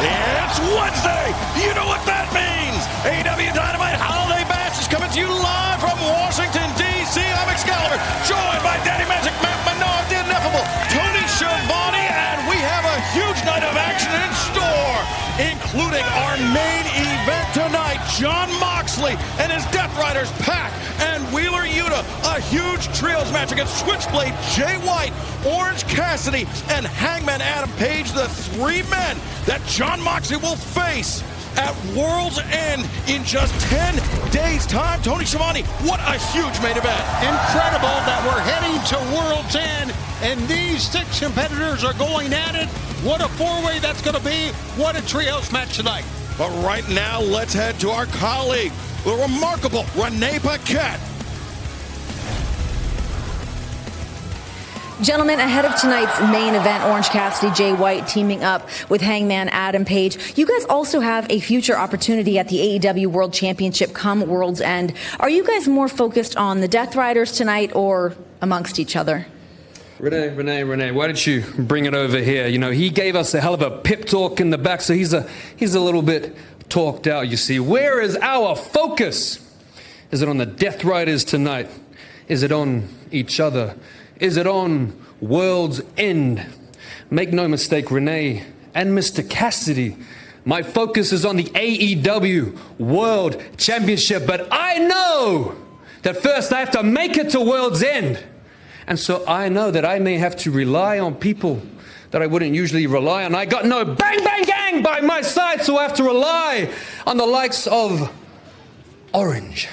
It's Wednesday. You know what that means. AEW Dynamite Holiday Bash is coming to you live from Washington, D.C. I'm Excalibur, joined by Daddy Magic, Matt Menard, the Ineffable, Tony Schiavone, and we have a huge night of action in store, including our main event tonight, Jon Moxley and his Death Riders, Pac and Wheeler Yuta, a huge trios match against Switchblade Jay White, Orange Cassidy, and Hangman Adam Page, the three men that Jon Moxley will face at World's End in just 10 days' time. Tony Schiavone, what a huge main event. Incredible that we're heading to World's End, and these six competitors are going at it. What a four-way that's going to be. What a trios match tonight. But right now, let's head to our colleague, the remarkable Renee Paquette. Gentlemen, ahead of tonight's main event, Orange Cassidy, Jay White teaming up with Hangman Adam Page, you guys also have a future opportunity at the AEW World Championship come World's End. Are you guys more focused on the Death Riders tonight or amongst each other? Renee, why don't you bring it over here? You know, he gave us a hell of a pep talk in the back, so he's a little bit talked out, you see. Where is our focus? Is it on the Death Riders tonight? Is it on each other? Is it on World's End? Make no mistake, Renee and Mr. Cassidy, my focus is on the AEW World Championship, but I know that first I have to make it to World's End. And so I know that I may have to rely on people that I wouldn't usually rely on. I got no bang, bang, gang by my side, so I have to rely on the likes of Orange.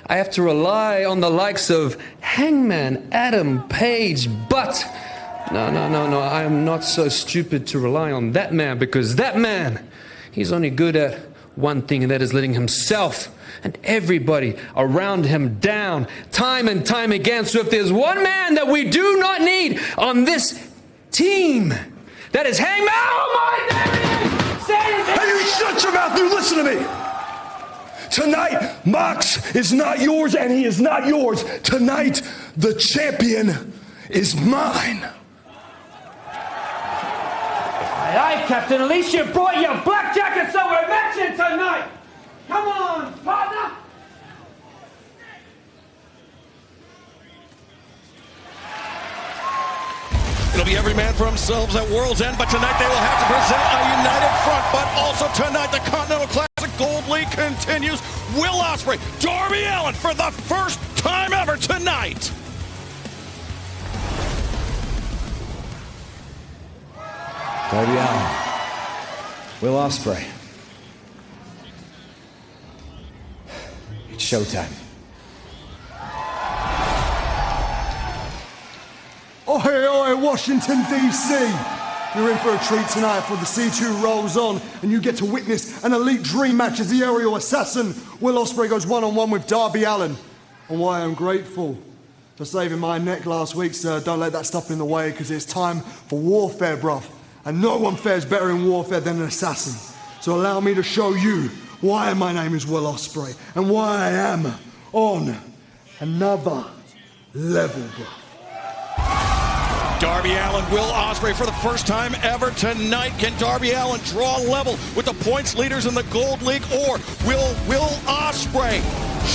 I have to rely on the likes of Hangman Adam Page, but no, I am not so stupid to rely on that man, because that man, he's only good at one thing, and that is letting himself and everybody around him down time and time again. So if there's one man that we do not need on this team, that is Hangman. Oh my God! Hey, you shut your mouth, you listen to me. Tonight, Mox is not yours and he is not yours. Tonight, the champion is mine. Aye, Captain. At least you brought your black jacket, so we're matching tonight. Come on, partner. It'll be every man for themselves at World's End, but tonight they will have to present a united front. But also tonight, the Continental Classic Gold League continues. Will Ospreay, Darby Allin for the first time ever tonight. Darby Allin, Will Ospreay. It's showtime. Oi, Washington, D.C. You're in for a treat tonight for the C2 rolls on, and you get to witness an elite dream match as the aerial assassin, Will Ospreay, goes one-on-one with Darby Allin. And why I'm grateful for saving my neck last week, sir. Don't let that stop in the way, because it's time for warfare, bruv. And no one fares better in warfare than an assassin. So allow me to show you why my name is Will Ospreay, and why I am on another level, bruv. Darby Allin, Will Ospreay for the first time ever tonight. Can Darby Allin draw level with the points leaders in the Gold League, or will Ospreay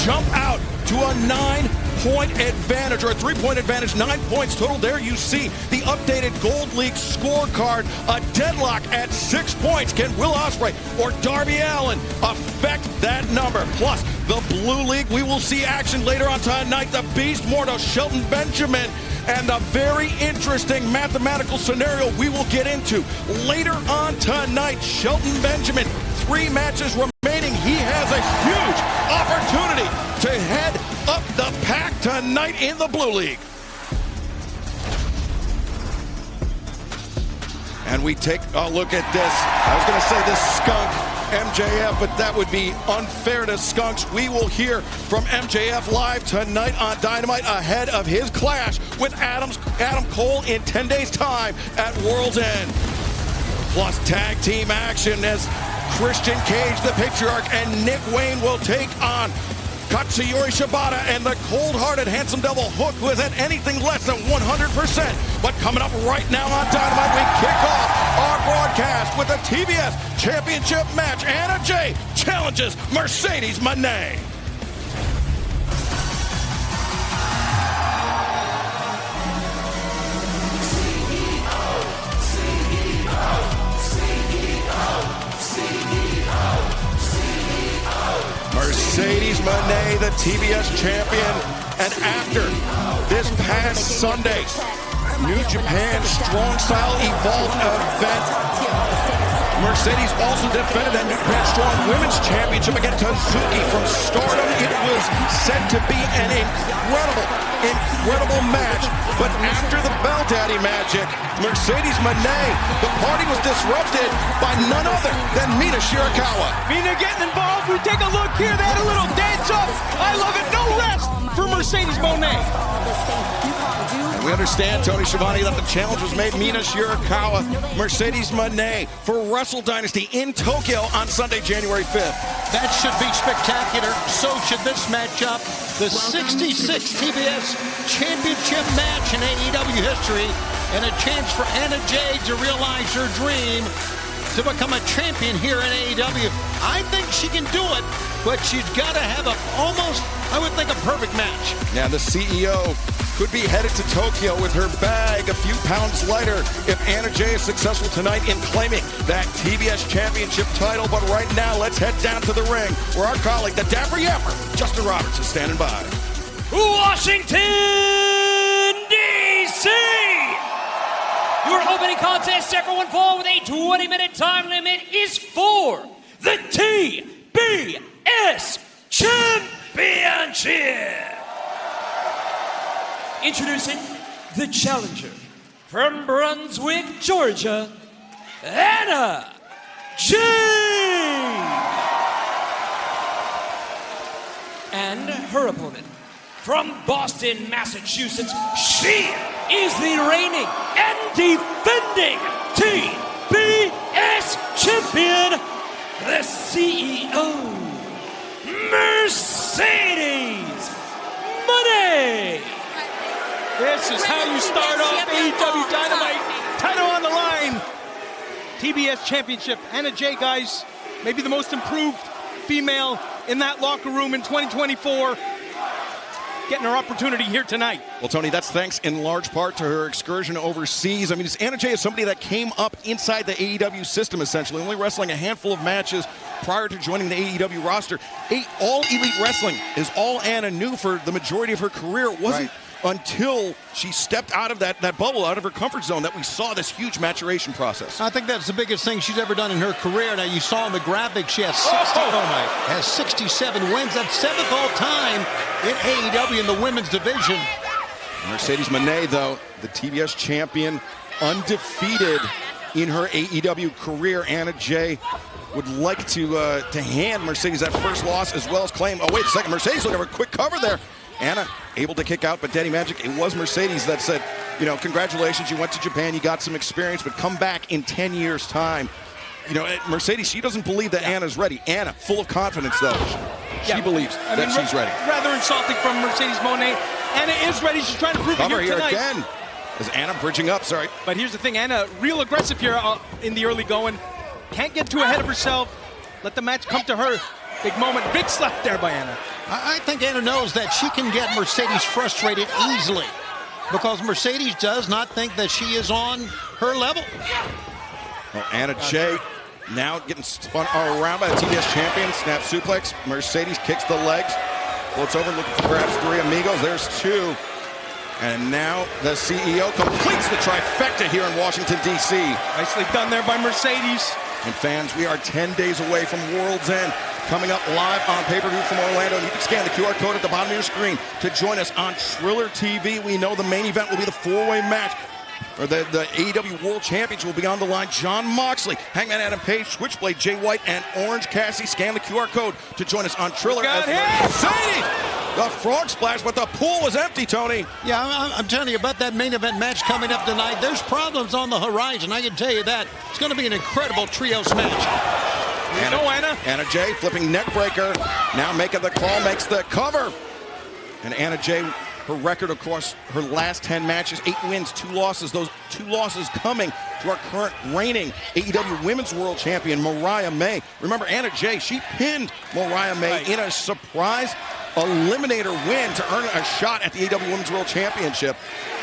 jump out to a 9-point advantage, or a 3-point advantage, 9 points total? There you see the updated Gold League scorecard, a deadlock at 6 points. Can Will Ospreay or Darby Allin affect that number? Plus, the Blue League, we will see action later on tonight. The Beast Mortal, Shelton Benjamin, and a very interesting mathematical scenario we will get into later on tonight. Shelton Benjamin, 3 matches remaining. He has a huge opportunity to head up the pack tonight in the Blue League. And we take a look at this. I was going to say this skunk, MJF, but that would be unfair to skunks. We will hear from MJF live tonight on Dynamite ahead of his clash with Adam Cole in 10 days' time at World's End. Plus tag team action as Christian Cage, the Patriarch, and Nick Wayne will take on Katsuyori Shibata and the cold-hearted handsome devil Hook with it anything less than 100%. But coming up right now on Dynamite, we kick off our broadcast with the TBS Championship match. Anna Jay challenges Mercedes Moné. Mercedes Moné, the TBS champion, and after this past Sunday, New Japan Strong Style Evolved event, Mercedes also defended that New Japan Strong Women's Championship against Hazuki from Stardom. It was said to be an incredible match, but after the Bell Daddy magic, Mercedes Moné, the party was disrupted by none other than Mina Shirakawa. Mina getting involved. We take a look here. They had a little dance up. I love it. No rest for Mercedes Moné. And we understand, Tony Schiavone, that the challenge was made Mina Shirakawa, Mercedes Moné for Wrestle Dynasty in Tokyo on Sunday, January 5th. That should be spectacular. So should this matchup. The 66th TBS Championship match in AEW history, and a chance for Anna Jay to realize her dream to become a champion here in AEW. I think she can do it, but she's got to have almost, I would think, a perfect match. Yeah, the CEO could be headed to Tokyo with her bag a few pounds lighter if Anna Jay is successful tonight in claiming that TBS Championship title. But right now, let's head down to the ring where our colleague, the Dapper Yapper, Justin Roberts, is standing by. Washington, D.C. Your opening contest, everyone fall with a 20-minute time limit, is for the TBS Championship. Introducing the challenger from Brunswick, Georgia, Anna Jay. And her opponent from Boston, Massachusetts, she is the reigning and defending TBS champion, the CEO, Mercedes Moné. This is how you start off AEW Dynamite. Title on the line. TBS Championship. Anna Jay, guys, maybe the most improved female in that locker room in 2024. Getting her opportunity here tonight. Well, Tony, that's thanks in large part to her excursion overseas. I mean, Anna Jay is somebody that came up inside the AEW system, essentially, only wrestling a handful of matches prior to joining the AEW roster. All Elite Wrestling is all Anna knew for the majority of her career. It wasn't until she stepped out of that bubble, out of her comfort zone, that we saw this huge maturation process. I think that's the biggest thing she's ever done in her career. Now, you saw in the graphic, she has 67 wins. That's 7th all time in AEW in the women's division. Mercedes Moné, though, the TBS champion, undefeated in her AEW career. Anna Jay would like to hand Mercedes that first loss as well as claim, oh, wait a second, Mercedes looking for a quick cover there. Anna able to kick out, but Daddy Magic, it was Mercedes that said, you know, congratulations, you went to Japan, you got some experience, but come back in 10 years' time. You know, Mercedes, she doesn't believe that Anna's ready. Anna, full of confidence, though. She believes that she's ready. Rather insulting from Mercedes Moné. Anna is ready. She's trying to prove it here tonight. Again. As Anna bridging up, sorry. But here's the thing, Anna, real aggressive here in the early going. Can't get too ahead of herself. Let the match come to her. Big moment. Big slap there by Anna. I think Anna knows that she can get Mercedes frustrated easily because Mercedes does not think that she is on her level. Well, Anna Jay now getting spun around by the TBS champion. Snap suplex. Mercedes kicks the legs. Floats over, looking for perhaps 3 amigos. There's 2. And now the CEO completes the trifecta here in Washington, D.C. Nicely done there by Mercedes. And fans, we are 10 days away from World's End. Coming up live on pay-per-view from Orlando. You can scan the QR code at the bottom of your screen to join us on Triller TV. We know the main event will be the 4-way match. Or the AEW World Champions will be on the line. Jon Moxley, Hangman Adam Page, Switchblade, Jay White, and Orange Cassidy. Scan the QR code to join us on Triller. Mercedes! The frog splash, but the pool was empty, Tony. Yeah, I'm telling you about that main event match coming up tonight. There's problems on the horizon, I can tell you that. It's going to be an incredible trios match. Anna Jay flipping neck breaker. Now making the call, makes the cover. And Anna Jay, her record, of course, her last 10 matches, 8 wins, 2 losses. Those 2 losses coming to our current reigning AEW Women's World Champion, Mariah May. Remember, Anna Jay, she pinned Mariah May in a surprise eliminator win to earn a shot at the AEW Women's World Championship.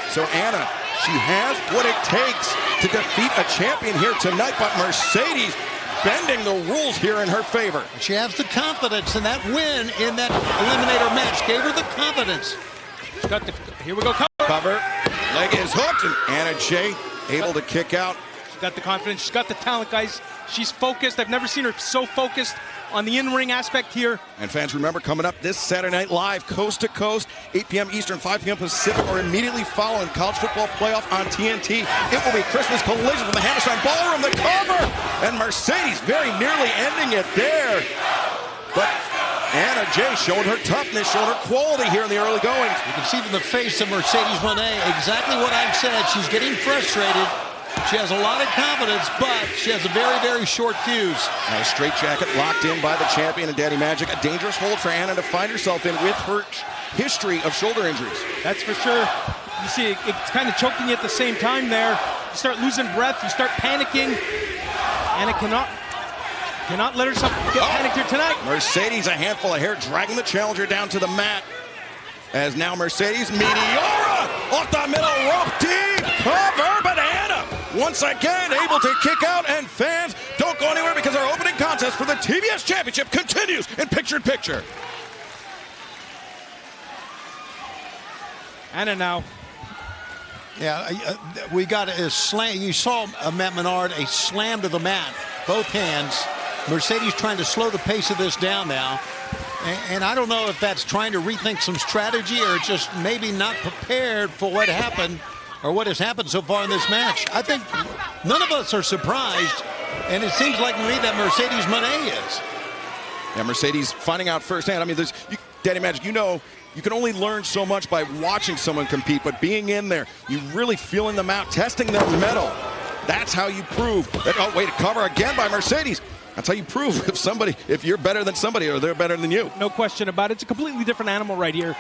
So Anna, she has what it takes to defeat a champion here tonight, but Mercedes bending the rules here in her favor. She has the confidence, and that win in that eliminator match gave her the confidence. Here we go. Cover. Leg is hooked, and Anna Jay able to kick out. She's got the confidence. She's got the talent, guys. She's focused. I've never seen her so focused on the in-ring aspect here. And fans, remember, coming up this Saturday Night Live, coast to coast, 8 p.m. Eastern, 5 p.m. Pacific, or immediately following college football playoff on TNT. It will be Christmas Collision from the Hammerstein Ballroom, the cover, and Mercedes very nearly ending it there. But Anna Jay showing her toughness, showing her quality here in the early goings. You can see from the face of Mercedes Moné exactly what I've said. She's getting frustrated. She has a lot of confidence, but she has a very, very short fuse. Now a straight jacket locked in by the champion and Daddy Magic. A dangerous hold for Anna to find herself in with her history of shoulder injuries. That's for sure. You see, it's kind of choking you at the same time there. You start losing breath. You start panicking. Anna cannot let herself get panicked here tonight. Mercedes, a handful of hair, dragging the challenger down to the mat. As now Mercedes, Meteora off the middle rope, deep cover, but Anna once again able to kick out, and fans don't go anywhere because our opening contest for the TBS Championship continues in picture-in-picture. Anna now. Yeah, we got a slam. You saw Matt Menard, a slam to the mat, both hands. Mercedes trying to slow the pace of this down now. And I don't know if that's trying to rethink some strategy or just maybe not prepared for what happened or what has happened so far in this match. I think none of us are surprised, and it seems like to me that Mercedes Moné is. Yeah, Mercedes finding out firsthand. I mean, Daddy Magic, you know, you can only learn so much by watching someone compete, but being in there, you really feeling them out, testing their mettle. That's how you prove that. Oh, wait, a cover again by Mercedes. That's how you prove if you're better than somebody or they're better than you. No question about it. It's a completely different animal right here.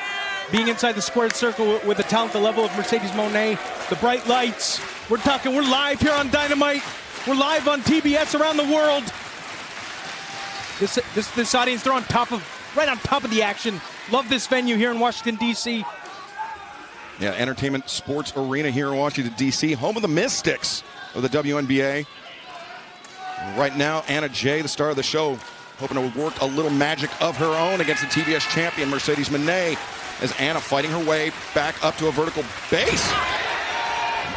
Being inside the squared circle with the talent, the level of Mercedes Moné, the bright lights. We're live here on Dynamite. We're live on TBS around the world. This audience, they're right on top of the action. Love this venue here in Washington, D.C. Yeah, entertainment sports arena here in Washington, D.C., home of the Mystics of the WNBA. Right now, Anna Jay, the star of the show, hoping to work a little magic of her own against the TBS champion, Mercedes Moné, as Anna fighting her way back up to a vertical base.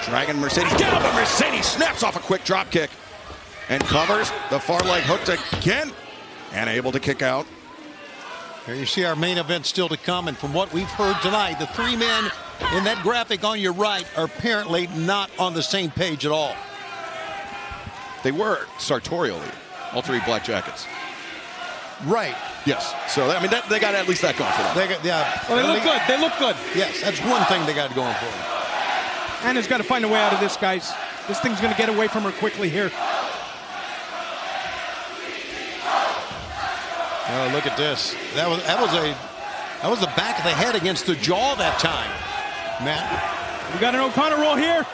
Dragging Mercedes down, but Mercedes snaps off a quick drop kick and covers. The far leg hooked again. Anna able to kick out. Here you see our main event still to come, and from what we've heard tonight, the 3 men in that graphic on your right are apparently not on the same page at all. They were sartorially, all 3 black jackets. Right. Yes. So, I mean, they got at least that going for them. Well, they look good. They look good. Yes, that's one thing they got going for them. Anna's got to find a way out of this, guys. This thing's going to get away from her quickly here. Oh, look at this. That was the back of the head against the jaw that time. Matt. We got an O'Connor roll here. Slayer.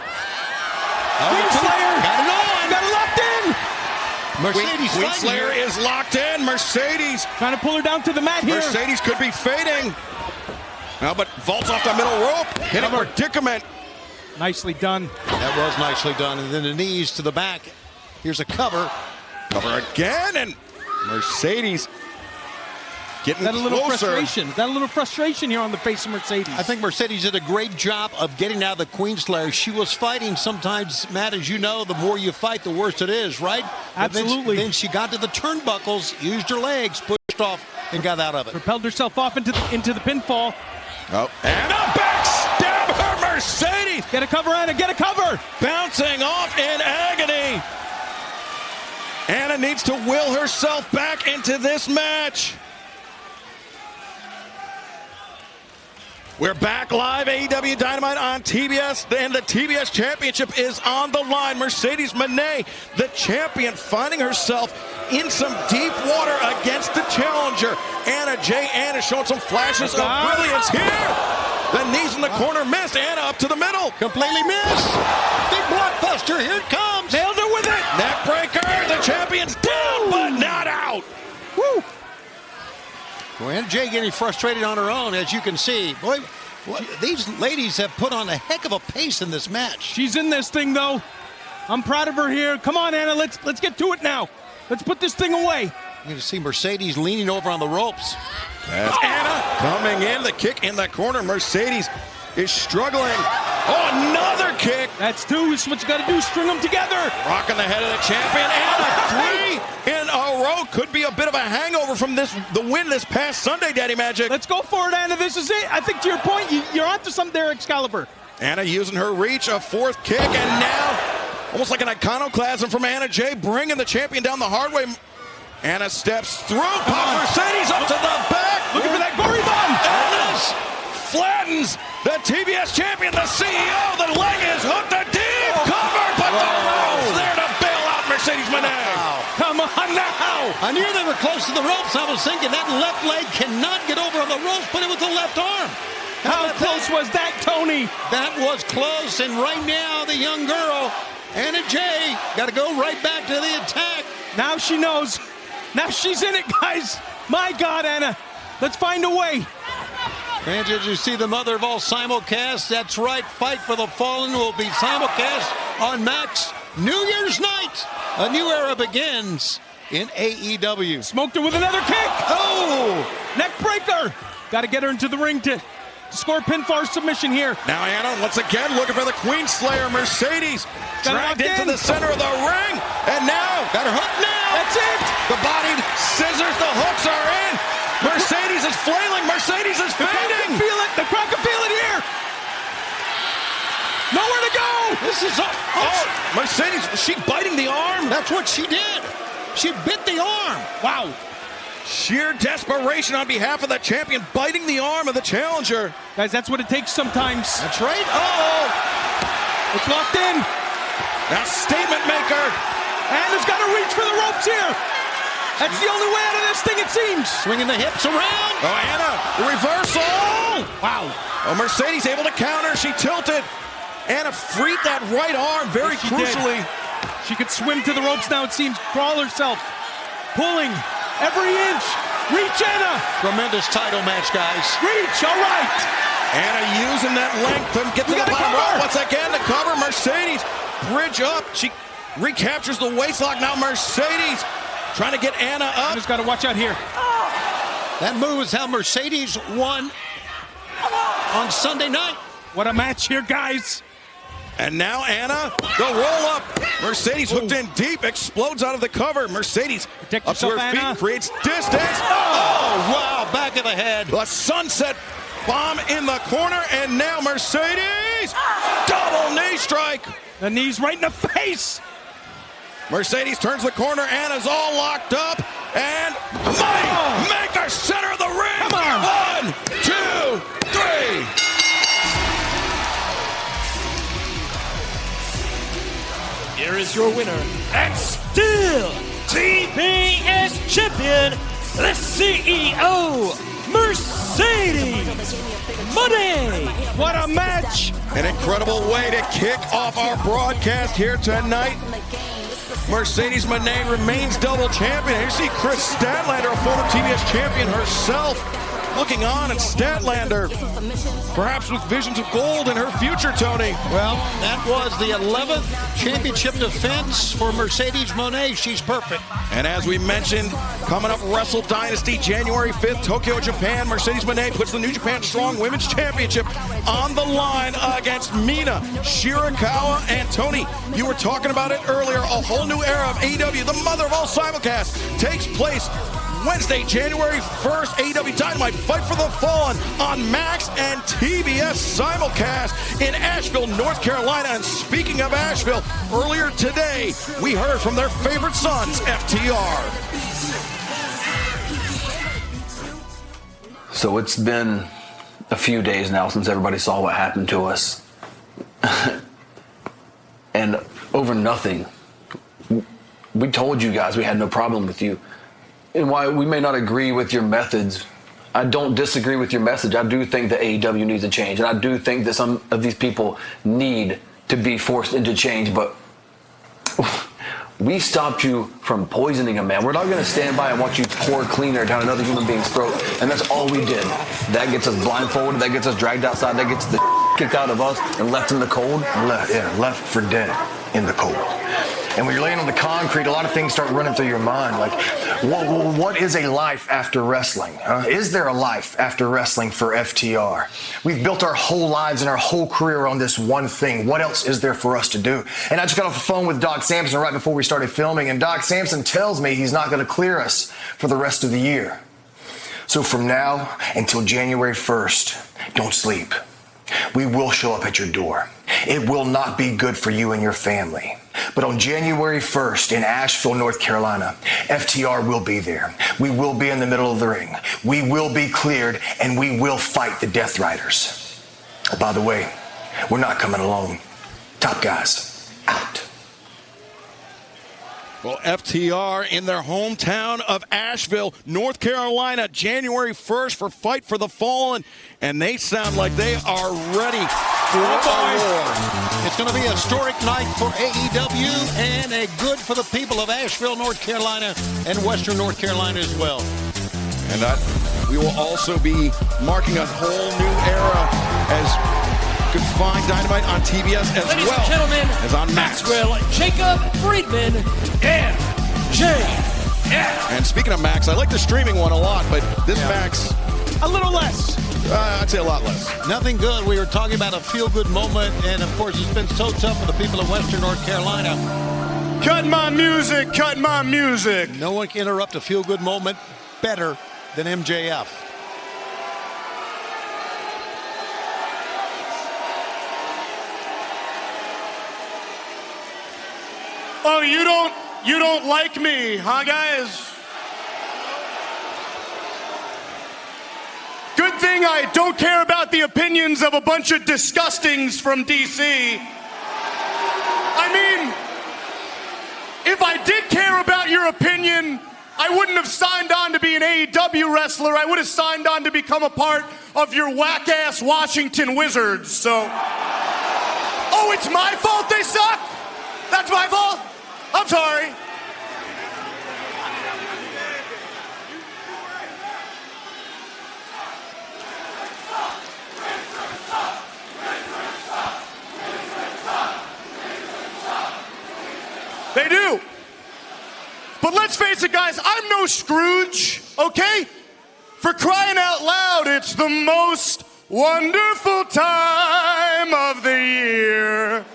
Got it on. Got it locked in. Mercedes Queen Slayer is locked in. Mercedes trying to pull her down to the mat here. Mercedes could be fading. Now, but vaults off the middle rope. Hitting predicament. Nicely done. That was nicely done. And then the knees to the back. Here's a cover. Cover again, and Mercedes getting that a little closer. frustration. That a little frustration here on the face of Mercedes. I think Mercedes did a great job of getting out of the Queen Slayer. She was fighting sometimes, Matt, as you know, the more you fight, the worse it is, right? Absolutely. Then she got to the turnbuckles, used her legs, pushed off, and got out of it. Propelled herself off into the pinfall. Oh, and a backstabber, Mercedes. Get a cover, Anna, get a cover. Bouncing off in agony. Anna needs to will herself back into this match. We're back live, AEW Dynamite on TBS, and the TBS Championship is on the line. Mercedes Moné, the champion, finding herself in some deep water against the challenger. Anna showing some flashes of brilliance here. The knees in the corner missed. Anna up to the middle. Completely missed. Big blockbuster. Here it comes. Nailed her with it. Neck breaker. The champion's down, but not out. Woo. Well, Anna Jay getting frustrated on her own, as you can see. Boy, these ladies have put on a heck of a pace in this match. She's in this thing, though. I'm proud of her here. Come on, Anna. Let's get to it now. Let's put this thing away. You're going to see Mercedes leaning over on the ropes. That's Anna coming in. The kick in the corner. Mercedes is struggling. Oh, another kick. That's two. That's what you got to do. String them together. Rocking the head of the champion. Anna, 3 in a row. Could be a bit of a hangover from the win this past Sunday, Daddy Magic. Let's go for it, Anna. This is it. I think to your point, you're onto something there, Excalibur. Anna using her reach. A fourth kick. And now, almost like an iconoclasm from Anna Jay, bringing the champion down the hard way. Anna steps through. Mercedes up to the back. Looking for that gory bomb. Anna flattens the TBS champion, the CEO. The leg is hooked. The deep cover, but the ropes there to bail out Mercedes Moné. Come on now. I knew they were close to the ropes. I was thinking that left leg cannot get over on the ropes, but it was the left arm. How close was that, Tony? That was close, and right now the young girl, Anna Jay, got to go right back to the attack. Now she knows. Now she's in it, guys. My God, Anna. Let's find a way. And as you see the mother of all simulcasts, that's right, Fight for the Fallen will be simulcast on Max New Year's night. A new era begins in AEW. Smoked her with another kick. Oh! Neck breaker. Got to get her into the ring to score pinfall submission here. Now Anna once again looking for the Queen Slayer. Mercedes dragged into the center of the ring. And now, got her hooked now. That's it. The bodied scissors, the hooks are in. Mercedes is flailing. Mercedes is fading. Feel it. The crowd can feel it here. Nowhere to go. This is Mercedes. Was she biting the arm? That's what she did. She bit the arm. Wow. Sheer desperation on behalf of the champion, biting the arm of the challenger. Guys, that's what it takes sometimes. That's right. It's locked in. Now statement maker. Anna's got to reach for the ropes here. That's the only way out of this thing, it seems. Swinging the hips around. Oh, Anna, the reversal. Wow. Oh, Mercedes able to counter. She tilted. Anna freed that right arm very crucially. She could swim to the ropes now, it seems. Crawl herself. Pulling every inch. Reach, Anna. Tremendous title match, guys. Reach, all right. Anna using that length to get to the bottom rope. Once again, the cover. Mercedes, bridge up. She recaptures the waistlock. Now Mercedes trying to get Anna up. Anna's got to watch out here. That move is how Mercedes won on Sunday night. What a match here, guys. And now Anna, the roll up. Mercedes hooked in deep, explodes out of the cover. Mercedes Protect up to yourself, her feet, Anna. creates distance. Oh, wow, back of the head. A sunset bomb in the corner, and now Mercedes, double knee strike. The knees right in the face. Mercedes turns the corner. Anna's all locked up, and money maker center of the ring. Come on. 1, 2, 3. Here is your winner, and still TBS champion, the CEO, Mercedes Moné. What a match. An incredible way to kick off our broadcast here tonight. Mercedes Moné remains double champion. Here you see Chris Statlander, a former TBS champion herself, looking on, and Statlander perhaps with visions of gold in her future, Tony. Well, that was the 11th championship defense for Mercedes Moné. She's perfect. And as we mentioned, coming up, Wrestle Dynasty, January 5th, Tokyo, Japan. Mercedes Moné puts the New Japan Strong Women's Championship on the line against Mina Shirakawa. And Tony, you were talking about it earlier, a whole new era of AEW, the mother of all simulcasts, takes place Wednesday, January 1st, AEW Dynamite, Fight for the Fallen on Max and TBS simulcast in Asheville, North Carolina. And speaking of Asheville, earlier today, we heard from their favorite sons, FTR. So it's been a few days now since everybody saw what happened to us. And over nothing. We told you guys we had no problem with you. And while we may not agree with your methods, I don't disagree with your message. I do think that AEW needs to change. And I do think that some of these people need to be forced into change. But we stopped you from poisoning a man. We're not going to stand by and watch you pour cleaner down another human being's throat. And that's all we did. That gets us blindfolded. That gets us dragged outside. That gets the kicked out of us and left in the cold. Left for dead in the cold. And when you're laying on the concrete, a lot of things start running through your mind. Like, what is a life after wrestling? Is there a life after wrestling for FTR? We've built our whole lives and our whole career on this one thing. What else is there for us to do? And I just got off the phone with Doc Sampson right before we started filming, and Doc Sampson tells me he's not going to clear us for the rest of the year. So from now until January 1st, don't sleep. We will show up at your door. It will not be good for you and your family. But on January 1st in Asheville, North Carolina, FTR will be there. We will be in the middle of the ring. We will be cleared, and we will fight the Death Riders. Oh, by the way, we're not coming alone. Top Guys, out. Well, FTR in their hometown of Asheville, North Carolina, January 1st for Fight for the Fallen. And they sound like they are ready for a war. It's going to be a historic night for AEW and a good for the people of Asheville, North Carolina, and Western North Carolina as well. And we will also be marking a whole new era as you can find Dynamite on TBS as Ladies well and gentlemen, as on Max. Maxwell Jacob Friedman, MJF. And speaking of Max, I like the streaming one a lot, but this Max, a little less. I'd say a lot less. Nothing good. We were talking about a feel-good moment, and of course, it's been so tough for the people of Western North Carolina. Cut my music, cut my music. No one can interrupt a feel-good moment better than MJF. Oh, you don't like me, huh, guys? Good thing I don't care about the opinions of a bunch of disgustings from DC. I mean, if I did care about your opinion, I wouldn't have signed on to be an AEW wrestler. I would have signed on to become a part of your whack-ass Washington Wizards, so. Oh, it's my fault they suck? That's my fault? I'm sorry. They do. But let's face it, guys, I'm no Scrooge, okay? For crying out loud, it's the most wonderful time of the year.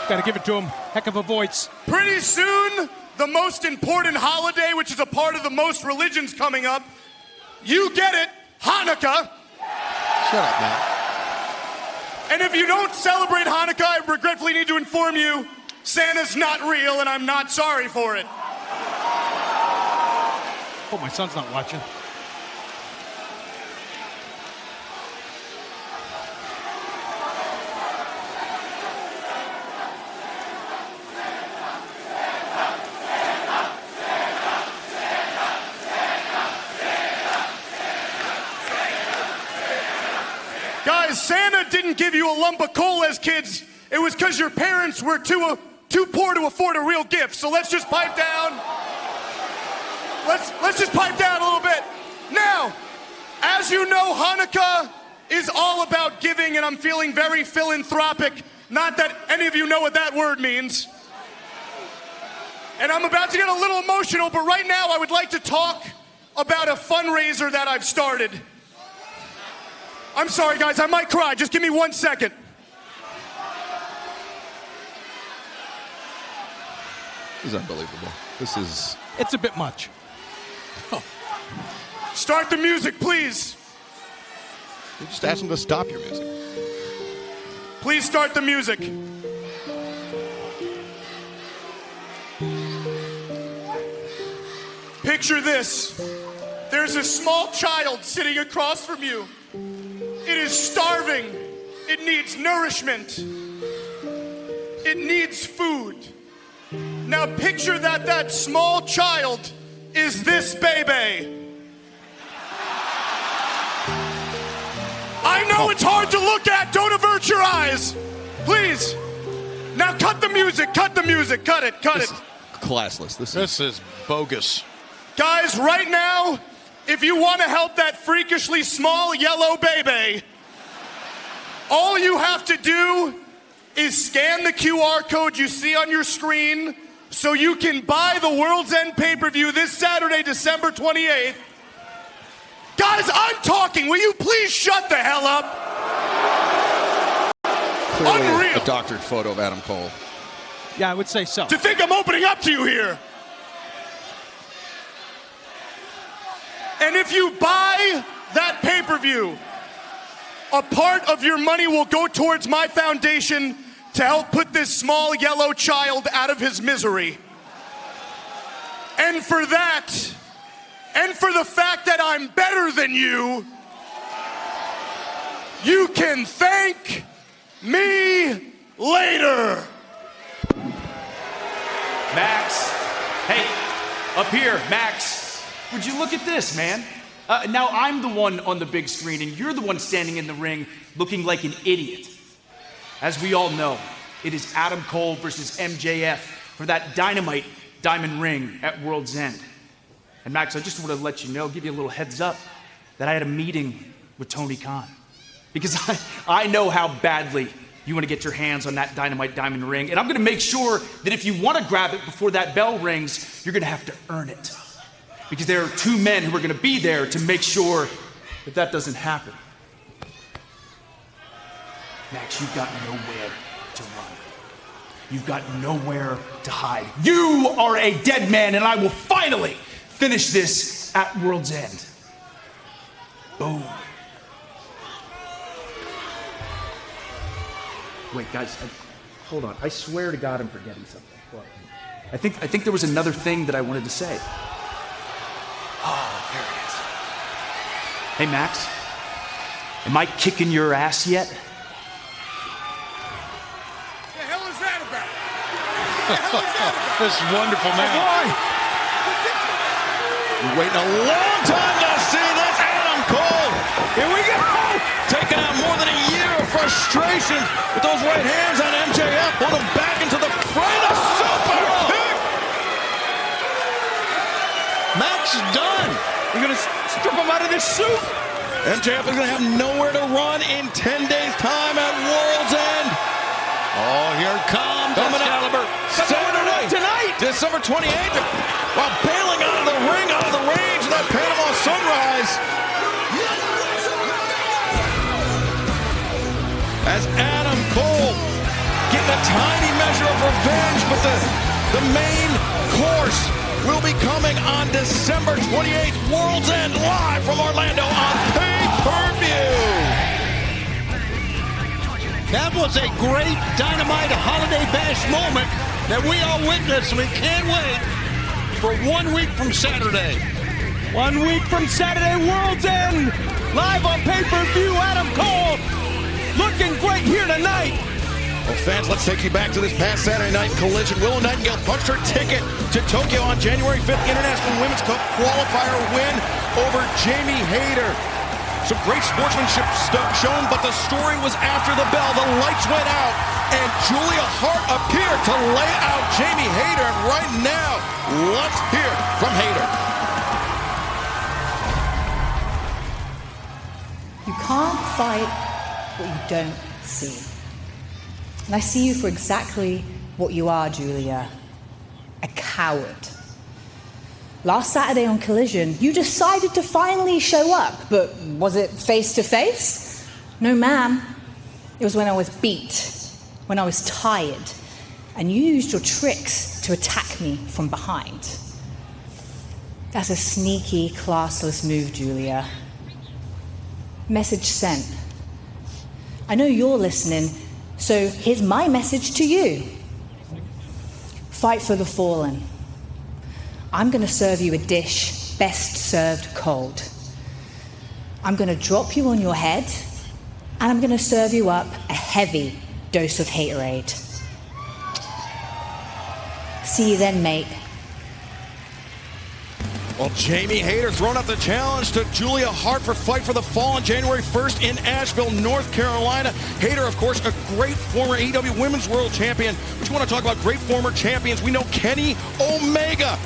Gotta give it to him. Heck of a voice. Pretty soon, the most important holiday, which is a part of the most religions coming up, you get it, Hanukkah. Shut up, Matt. And if you don't celebrate Hanukkah, I regretfully need to inform you, Santa's not real, and I'm not sorry for it. Oh, my son's not watching. Guys, Santa didn't give you a lump of coal as kids. It was because your parents were too poor to afford a real gift. So let's just pipe down. Let's just pipe down a little bit. Now, as you know, Hanukkah is all about giving, and I'm feeling very philanthropic. Not that any of you know what that word means. And I'm about to get a little emotional, but right now I would like to talk about a fundraiser that I've started. I'm sorry, guys, I might cry. Just give me 1 second. This is unbelievable. It's a bit much. Oh. Start the music, please. You just asked him to stop your music. Please start the music. Picture this. There's a small child sitting across from you. It is starving. It needs nourishment. It needs food. Now picture that small child is this baby. I know it's hard to look at. Don't avert your eyes. Please. Now cut the music. Cut the music. Cut it. Cut it. Classless. This is bogus. Guys, right now, if you want to help that freakishly small yellow baby, all you have to do is scan the QR code you see on your screen so you can buy the World's End pay-per-view this Saturday, December 28th. Guys, I'm talking. Will you please shut the hell up? Clearly Unreal. a doctored photo of Adam Cole. Yeah, I would say so. To think I'm opening up to you here. And if you buy that pay-per-view, a part of your money will go towards my foundation to help put this small yellow child out of his misery. And for that, and for the fact that I'm better than you, you can thank me later. Max, hey, up here, Max. Would you look at this, man? Now I'm the one on the big screen and you're the one standing in the ring looking like an idiot. As we all know, it is Adam Cole versus MJF for that Dynamite diamond ring at World's End. And Max, I just want to let you know, give you a little heads up, that I had a meeting with Tony Khan. Because I know how badly you want to get your hands on that Dynamite diamond ring. And I'm going to make sure that if you want to grab it before that bell rings, you're going to have to earn it. Because there are two men who are going to be there to make sure that that doesn't happen. Max, you've got nowhere to run. You've got nowhere to hide. You are a dead man, and I will finally finish this at World's End. Boom. Wait, guys, hold on. I swear to God I'm forgetting something. What? I think there was another thing that I wanted to say. Oh, there it is. Hey, Max, am I kicking your ass yet? The hell is that about? The hell is that about? This wonderful man. We're waiting a long time to see this. Adam Cole. Here we go. Taking out more than a year of frustration with those right hands on MJF. Put him back into the fray. A super kick. Max is done. You're going to strip him out of this suit. MJF is going to have nowhere to run in 10 days' time at World's End. Oh, here it comes. Coming Excalibur. Saturday, tonight. December 28th, while bailing out of the ring, out of the range of that Panama Sunrise. As Adam Cole getting a tiny measure of revenge, but the main course will be coming on December 28th, World's End, live from Orlando on pay-per-view. That was a great Dynamite Holiday Bash moment that we all witnessed. We can't wait for 1 week from Saturday. 1 week from Saturday, World's End, live on pay-per-view. Adam Cole looking great here tonight. Well, fans, let's take you back to this past Saturday night collision. Willow Nightingale punched her ticket to Tokyo on January 5th. International Women's Cup qualifier win over Jamie Hayter. Some great sportsmanship shown, but the story was after the bell. The lights went out, and Julia Hart appeared to lay out Jamie Hayter. And right now, let's hear from Hayter. You can't fight what you don't see. And I see you for exactly what you are, Julia. A coward. Last Saturday on Collision, you decided to finally show up, but was it face to face? No, ma'am. It was when I was beat, when I was tired, and you used your tricks to attack me from behind. That's a sneaky, classless move, Julia. Message sent. I know you're listening, so here's my message to you. Fight for the fallen. I'm going to serve you a dish best served cold. I'm going to drop you on your head And I'm going to serve you up a heavy dose of haterade. See you then, mate. Well, Jamie Hayter throwing out the challenge to Julia Hart for Fight for the Fall on January 1st in Asheville, North Carolina. Hayter, of course, a great former AEW Women's World Champion. But you want to talk about great former champions. We know Kenny Omega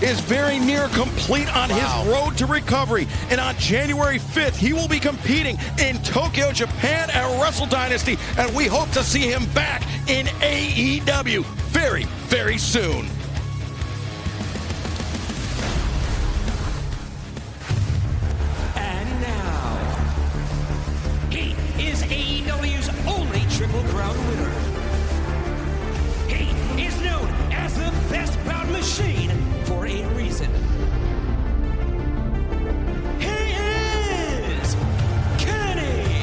is very near complete on his road to recovery. And on January 5th, he will be competing in Tokyo, Japan at Wrestle Dynasty. And we hope to see him back in AEW very, very soon. Is AEW's only Triple Crown winner. He is known as the best bound machine for a reason. He is Kenny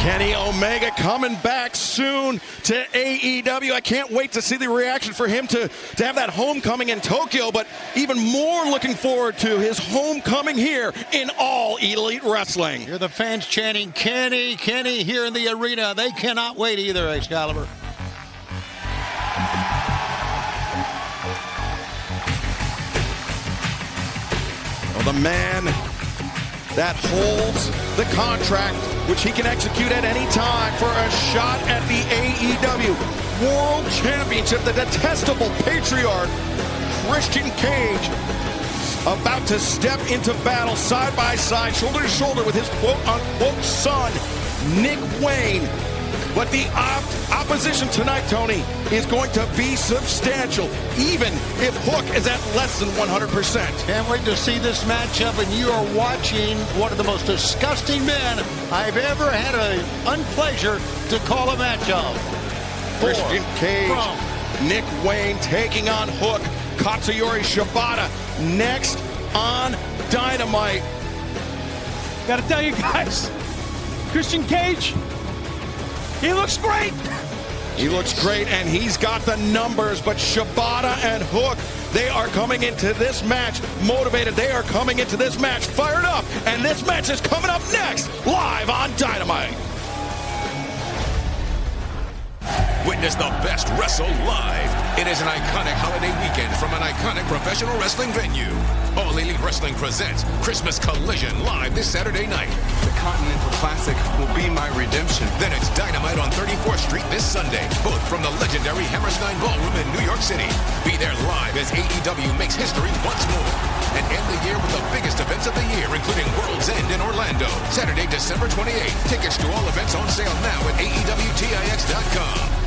Kenny Omega coming back soon to AEW. I can't wait to see the reaction for him to have that homecoming in Tokyo, but even more looking forward to his homecoming here in All Elite Wrestling. Hear the fans chanting, Kenny, Kenny, here in the arena. They cannot wait either, Excalibur. Well, the man that holds the contract, which he can execute at any time for a shot at the AEW World Championship. The detestable patriarch, Christian Cage, about to step into battle side by side, shoulder to shoulder with his quote-unquote son, Nick Wayne. But the opposition tonight, Tony, is going to be substantial, even if Hook is at less than 100%. Can't wait to see this matchup, and you are watching one of the most disgusting men I've ever had an unpleasure to call a match of. Christian Cage, Nick Wayne taking on Hook, Katsuyori Shibata next on Dynamite. Gotta tell you guys, Christian Cage, he looks great. He looks great, and he's got the numbers, but Shibata and Hook, they are coming into this match motivated. They are coming into this match fired up, and this match is coming up next, live on Dynamite. Witness the best wrestle live. It is an iconic holiday weekend from an iconic professional wrestling venue. All Elite Wrestling presents Christmas Collision live this Saturday night. The Continental Classic will be my redemption. Then it's Dynamite on 34th Street this Sunday, both from the legendary Hammerstein Ballroom in New York City. Be there live as AEW makes history once more. And end the year with the biggest events of the year, including World's End in Orlando, Saturday, December 28th. Tickets to all events on sale now at AEWTIX.com.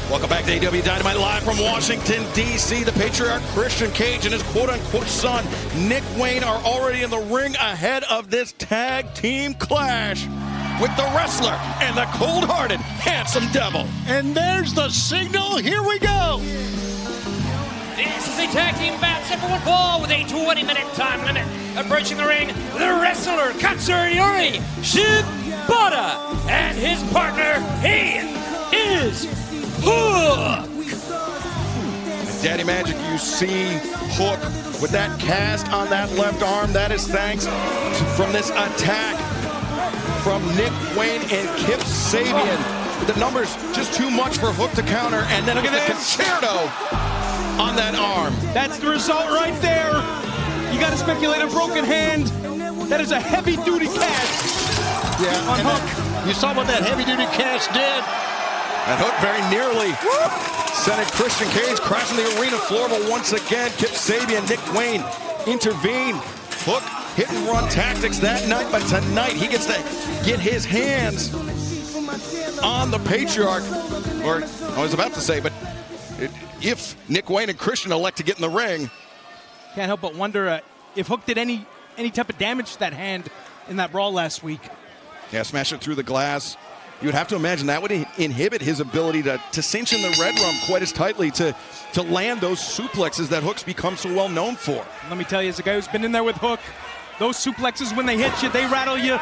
Welcome back to AEW Dynamite live from Washington, D.C. The patriarch Christian Cage and his quote-unquote son, Nick Wayne, are already in the ring ahead of this tag team clash with the wrestler and the cold-hearted handsome devil. And there's the signal. Here we go. This is a tag team match, everyone fall with a 20-minute time limit. Approaching the ring, the wrestler Katsuyori Shibata and his partner, he is Hook. Daddy Magic, you see Hook with that cast on that left arm. That is thanks from this attack from Nick Wayne and Kip Sabian. The numbers just too much for Hook to counter, and then look at the concerto on that arm. That's the result right there. You got to speculate a broken hand. That is a heavy-duty cast on Hook. You saw what that heavy-duty cast did. And Hook very nearly sending Christian Cage crashing the arena floor, but once again, Kip Sabian, Nick Wayne intervene. Hook hit and run tactics that night, but tonight he gets to get his hands on the patriarch. Or I was about to say, but if Nick Wayne and Christian elect to get in the ring. Can't help but wonder if Hook did any type of damage to that hand in that brawl last week. Yeah, smash it through the glass. You would have to imagine that would inhibit his ability to cinch in the red rum quite as tightly to land those suplexes that Hook's become so well known for. Let me tell you, as a guy who's been in there with Hook, Those suplexes, when they hit you, they rattle you.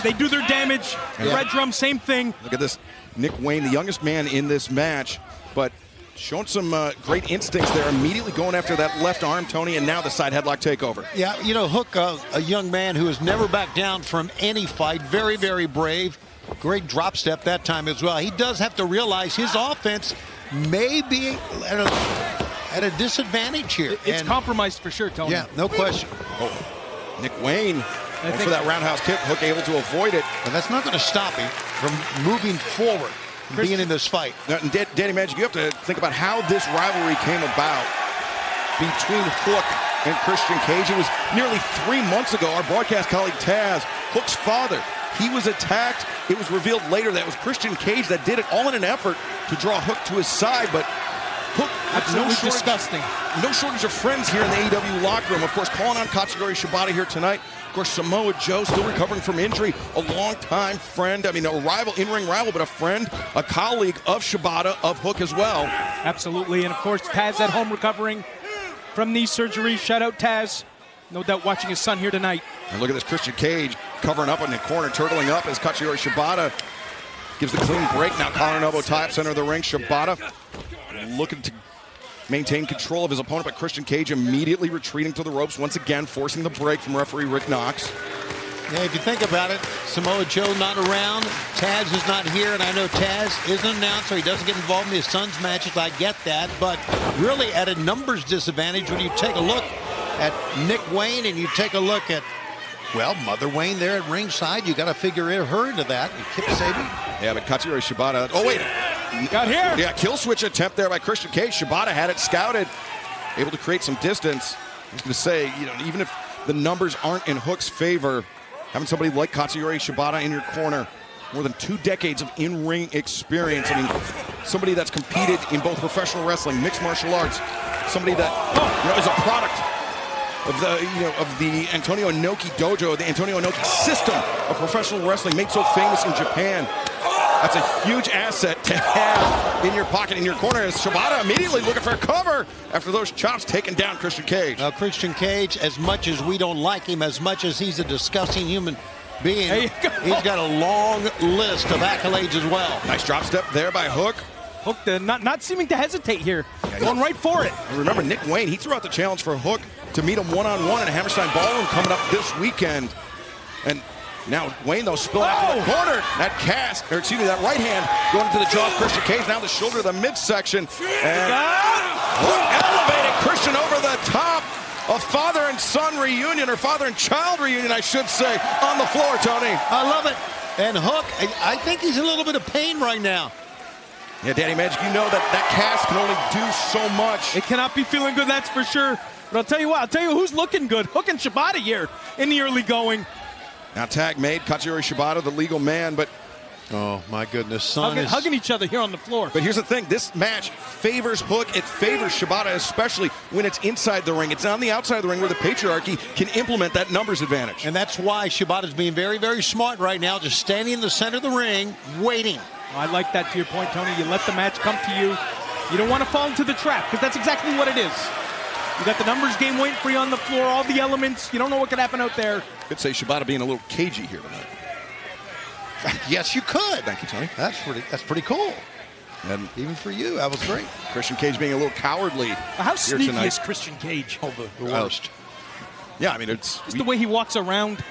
They do their damage. Yeah. Red drum, same thing. Look at this. Nick Wayne, the youngest man in this match, but showing some great instincts there, immediately going after that left arm, Tony, and now the side headlock takeover. Yeah, you know, Hook, a young man who has never backed down from any fight. Very, very brave. Great drop step that time as well. He does have to realize his offense may be at a disadvantage here. It's compromised for sure, Tony. Yeah, no question. Oh, Nick Wayne going for that roundhouse kick. Hook able to avoid it. And that's not going to stop him from moving forward, being in this fight. Now, Danny Magic, you have to think about how this rivalry came about between Hook and Christian Cage. It was nearly 3 months ago. Our broadcast colleague Taz, Hook's father, he was attacked. It was revealed later that it was Christian Cage that did it, all in an effort to draw Hook to his side. But Hook, absolutely disgusting. No shortage of friends here in the AEW locker room. Of course, calling on Katsuyori Shibata here tonight. Of course, Samoa Joe still recovering from injury. A longtime friend, I mean, a rival, in-ring rival, but a friend, a colleague of Shibata, of Hook as well. Absolutely, and of course, Taz at home recovering from knee surgery. Shout out Taz. No doubt watching his son here tonight. And look at this, Christian Cage covering up in the corner, turtling up as Katsuyori Shibata gives the clean break. Now collar and elbow tie up center of the ring. Shibata looking to maintain control of his opponent, but Christian Cage immediately retreating to the ropes, once again forcing the break from referee Rick Knox. Yeah, if you think about it, Samoa Joe not around, Taz is not here, and I know Taz is an announcer. He doesn't get involved in his son's matches. I get that, but really at a numbers disadvantage when you take a look at Nick Wayne and you take a look at, well, Mother Wayne there at ringside. You got to figure her into that. Kip Sabian. Yeah, but Katsuyori Shibata. Oh wait, got here. Yeah, kill switch attempt there by Christian Cage. Shibata had it scouted, able to create some distance. I was going to say, you know, even if the numbers aren't in Hook's favor, having somebody like Katsuyori Shibata in your corner, more than 2 decades of in-ring experience. I mean, somebody that's competed in both professional wrestling, mixed martial arts, somebody that is a product of the Antonio Inoki dojo, the Antonio Inoki system of professional wrestling made so famous in Japan. That's a huge asset to have in your pocket, in your corner, as Shibata immediately looking for a cover after those chops taking down Christian Cage. Now, Christian Cage, as much as we don't like him, as much as he's a disgusting human being, he's got a long list of accolades as well. Nice drop step there by Hook. Hook not seeming to hesitate here, going right for it. And remember, Nick Wayne, he threw out the challenge for Hook to meet him one-on-one in a Hammerstein Ballroom coming up this weekend. And now Wayne, though, spilling out to the corner. That that right hand going into the jaw of Christian Cage. Now the shoulder of the midsection. And Hook elevated Christian over the top. A father and son reunion, or father and child reunion, I should say, on the floor, Tony. I love it. And Hook, I think he's in a little bit of pain right now. Yeah, Danny Magic, you know that cast can only do so much. It cannot be feeling good, that's for sure. But I'll tell you what, I'll tell you who's looking good. Hook and Shibata here in the early going. Now tag made, Katsuyori Shibata, the legal man, but oh my goodness, hugging each other here on the floor. But here's the thing, this match favors Hook, it favors Shibata, especially when it's inside the ring. It's on the outside of the ring where the patriarchy can implement that numbers advantage. And that's why Shibata's being very, very smart right now, just standing in the center of the ring, waiting. I like that, to your point, Tony. You let the match come to you. You don't want to fall into the trap, because that's exactly what it is. You got the numbers game waiting for you on the floor, all the elements. You don't know what could happen out there. Could say Shibata being a little cagey here tonight. Yes, you could. Thank you, Tony. That's pretty cool. And even for you, that was great. Christian Cage being a little cowardly. How sneaky tonight is Christian Cage? Oh, the worst. Yeah, I mean, it's just the way he walks around.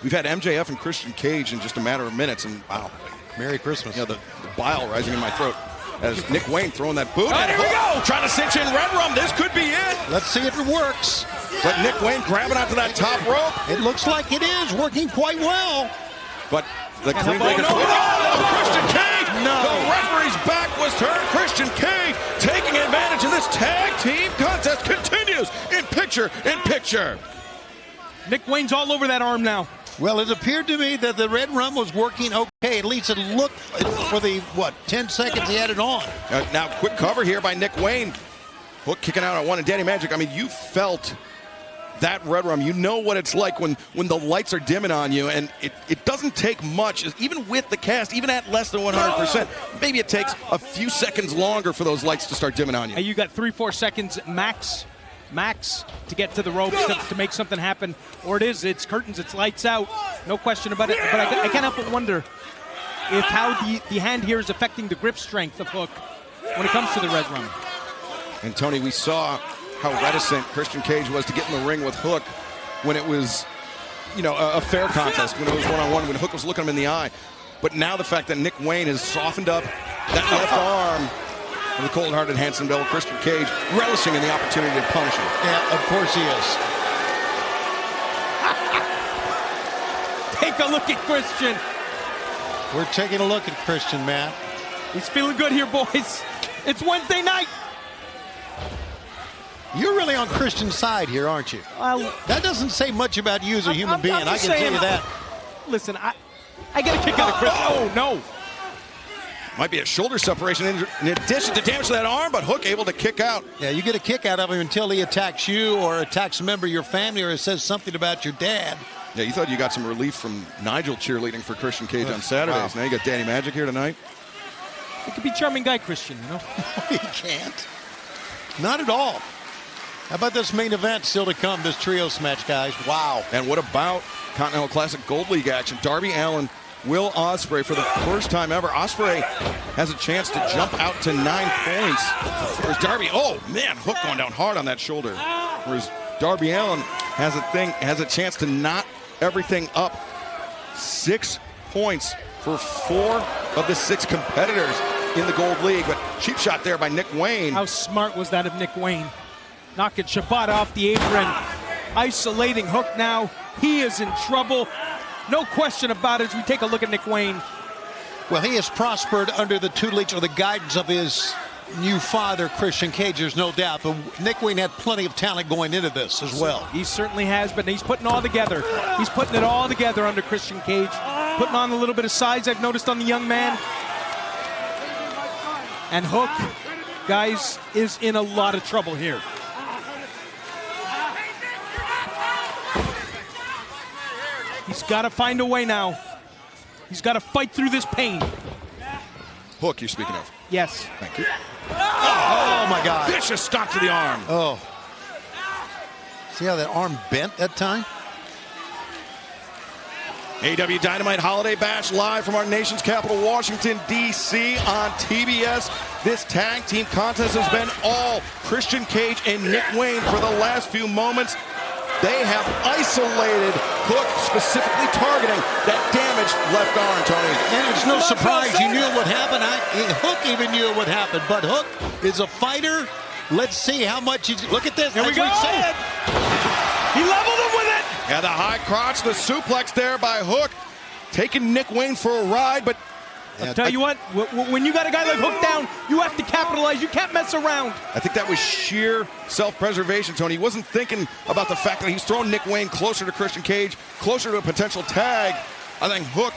We've had MJF and Christian Cage in just a matter of minutes, and wow. Merry Christmas. You know, the bile rising in my throat as Nick Wayne throwing that boot. Oh, here we go! Trying to cinch in Red Rum. This could be it. Let's see if it works. But Nick Wayne grabbing onto that top rope. It looks like it is working quite well. But the clean break is Christian Cage. No. The referee's back was turned. Christian Cage taking advantage of this tag team contest continues in picture in picture. Nick Wayne's all over that arm now. Well, it appeared to me that the Red Rum was working okay. At least it looked for the, 10 seconds he had it on. Now, quick cover here by Nick Wayne. Hook kicking out at one, and Danny Magic, I mean, you felt that Red Rum. You know what it's like when the lights are dimming on you, and it doesn't take much, even with the cast, even at less than 100%. Maybe it takes a few seconds longer for those lights to start dimming on you. You got 3-4 seconds max Max to get to the ropes to make something happen, or it's curtains, it's lights out, no question about it. But I can't help but wonder if how the hand here is affecting the grip strength of Hook when it comes to the red rum. And Tony, we saw how reticent Christian Cage was to get in the ring with Hook when it was, a fair contest, when it was one-on-one, when Hook was looking him in the eye. But now the fact that Nick Wayne has softened up that left arm of the cold-hearted handsome devil, Christian Cage, relishing in the opportunity to punish him. Yeah, of course he is. Take a look at Christian. We're taking a look at Christian, Matt. He's feeling good here, boys. It's Wednesday night. You're really on Christian's side here, aren't you? That doesn't say much about you as a human being. I can tell you that. Listen, I get a kick out of Christian. Oh, no. Might be a shoulder separation in addition to damage to that arm, but Hook able to kick out. Yeah, you get a kick out of him until he attacks you or attacks a member of your family or says something about your dad. Yeah, you thought you got some relief from Nigel cheerleading for Christian Cage on Saturdays. Wow. Now you got Danny Magic here tonight. He could be a charming guy, Christian, He can't. Not at all. How about this main event still to come, this trios match, guys? Wow. And what about Continental Classic Gold League action? Darby Allin, Will Ospreay for the first time ever. Ospreay has a chance to jump out to 9 points. Whereas Darby, Hook going down hard on that shoulder. Whereas Darby Allin has a chance to knot everything up. 6 points for 4 of the 6 competitors in the Gold League. But cheap shot there by Nick Wayne. How smart was that of Nick Wayne? Knocking Shibata off the apron. Isolating Hook now. He is in trouble. No question about it as we take a look at Nick Wayne. Well, he has prospered under the tutelage or the guidance of his new father, Christian Cage, there's no doubt. But Nick Wayne had plenty of talent going into this as well. He certainly has, but he's putting it all together. He's putting it all together under Christian Cage. Putting on a little bit of size I've noticed on the young man. And Hook, guys, is in a lot of trouble here. He's got to find a way now. He's got to fight through this pain. Hook, you're speaking of. Yes. Thank you. Oh, my God. Vicious stop to the arm. Oh. See how that arm bent that time? AEW Dynamite Holiday Bash live from our nation's capital, Washington, D.C. on TBS. This tag team contest has been all Christian Cage and Nick Wayne for the last few moments. They have isolated Hook, specifically targeting that damaged left arm, Tony. And it's no surprise you knew what happened. Hook even knew what happened, but Hook is a fighter. Let's see how much he's... Look at this. Here we go. He leveled him with it. Yeah, the high crotch, the suplex there by Hook, taking Nick Wayne for a ride, but... I'll tell you what, when you got a guy like Hook down, you have to capitalize. You can't mess around. I think that was sheer self-preservation, Tony. He wasn't thinking about the fact that he's throwing Nick Wayne closer to Christian Cage, closer to a potential tag. I think Hook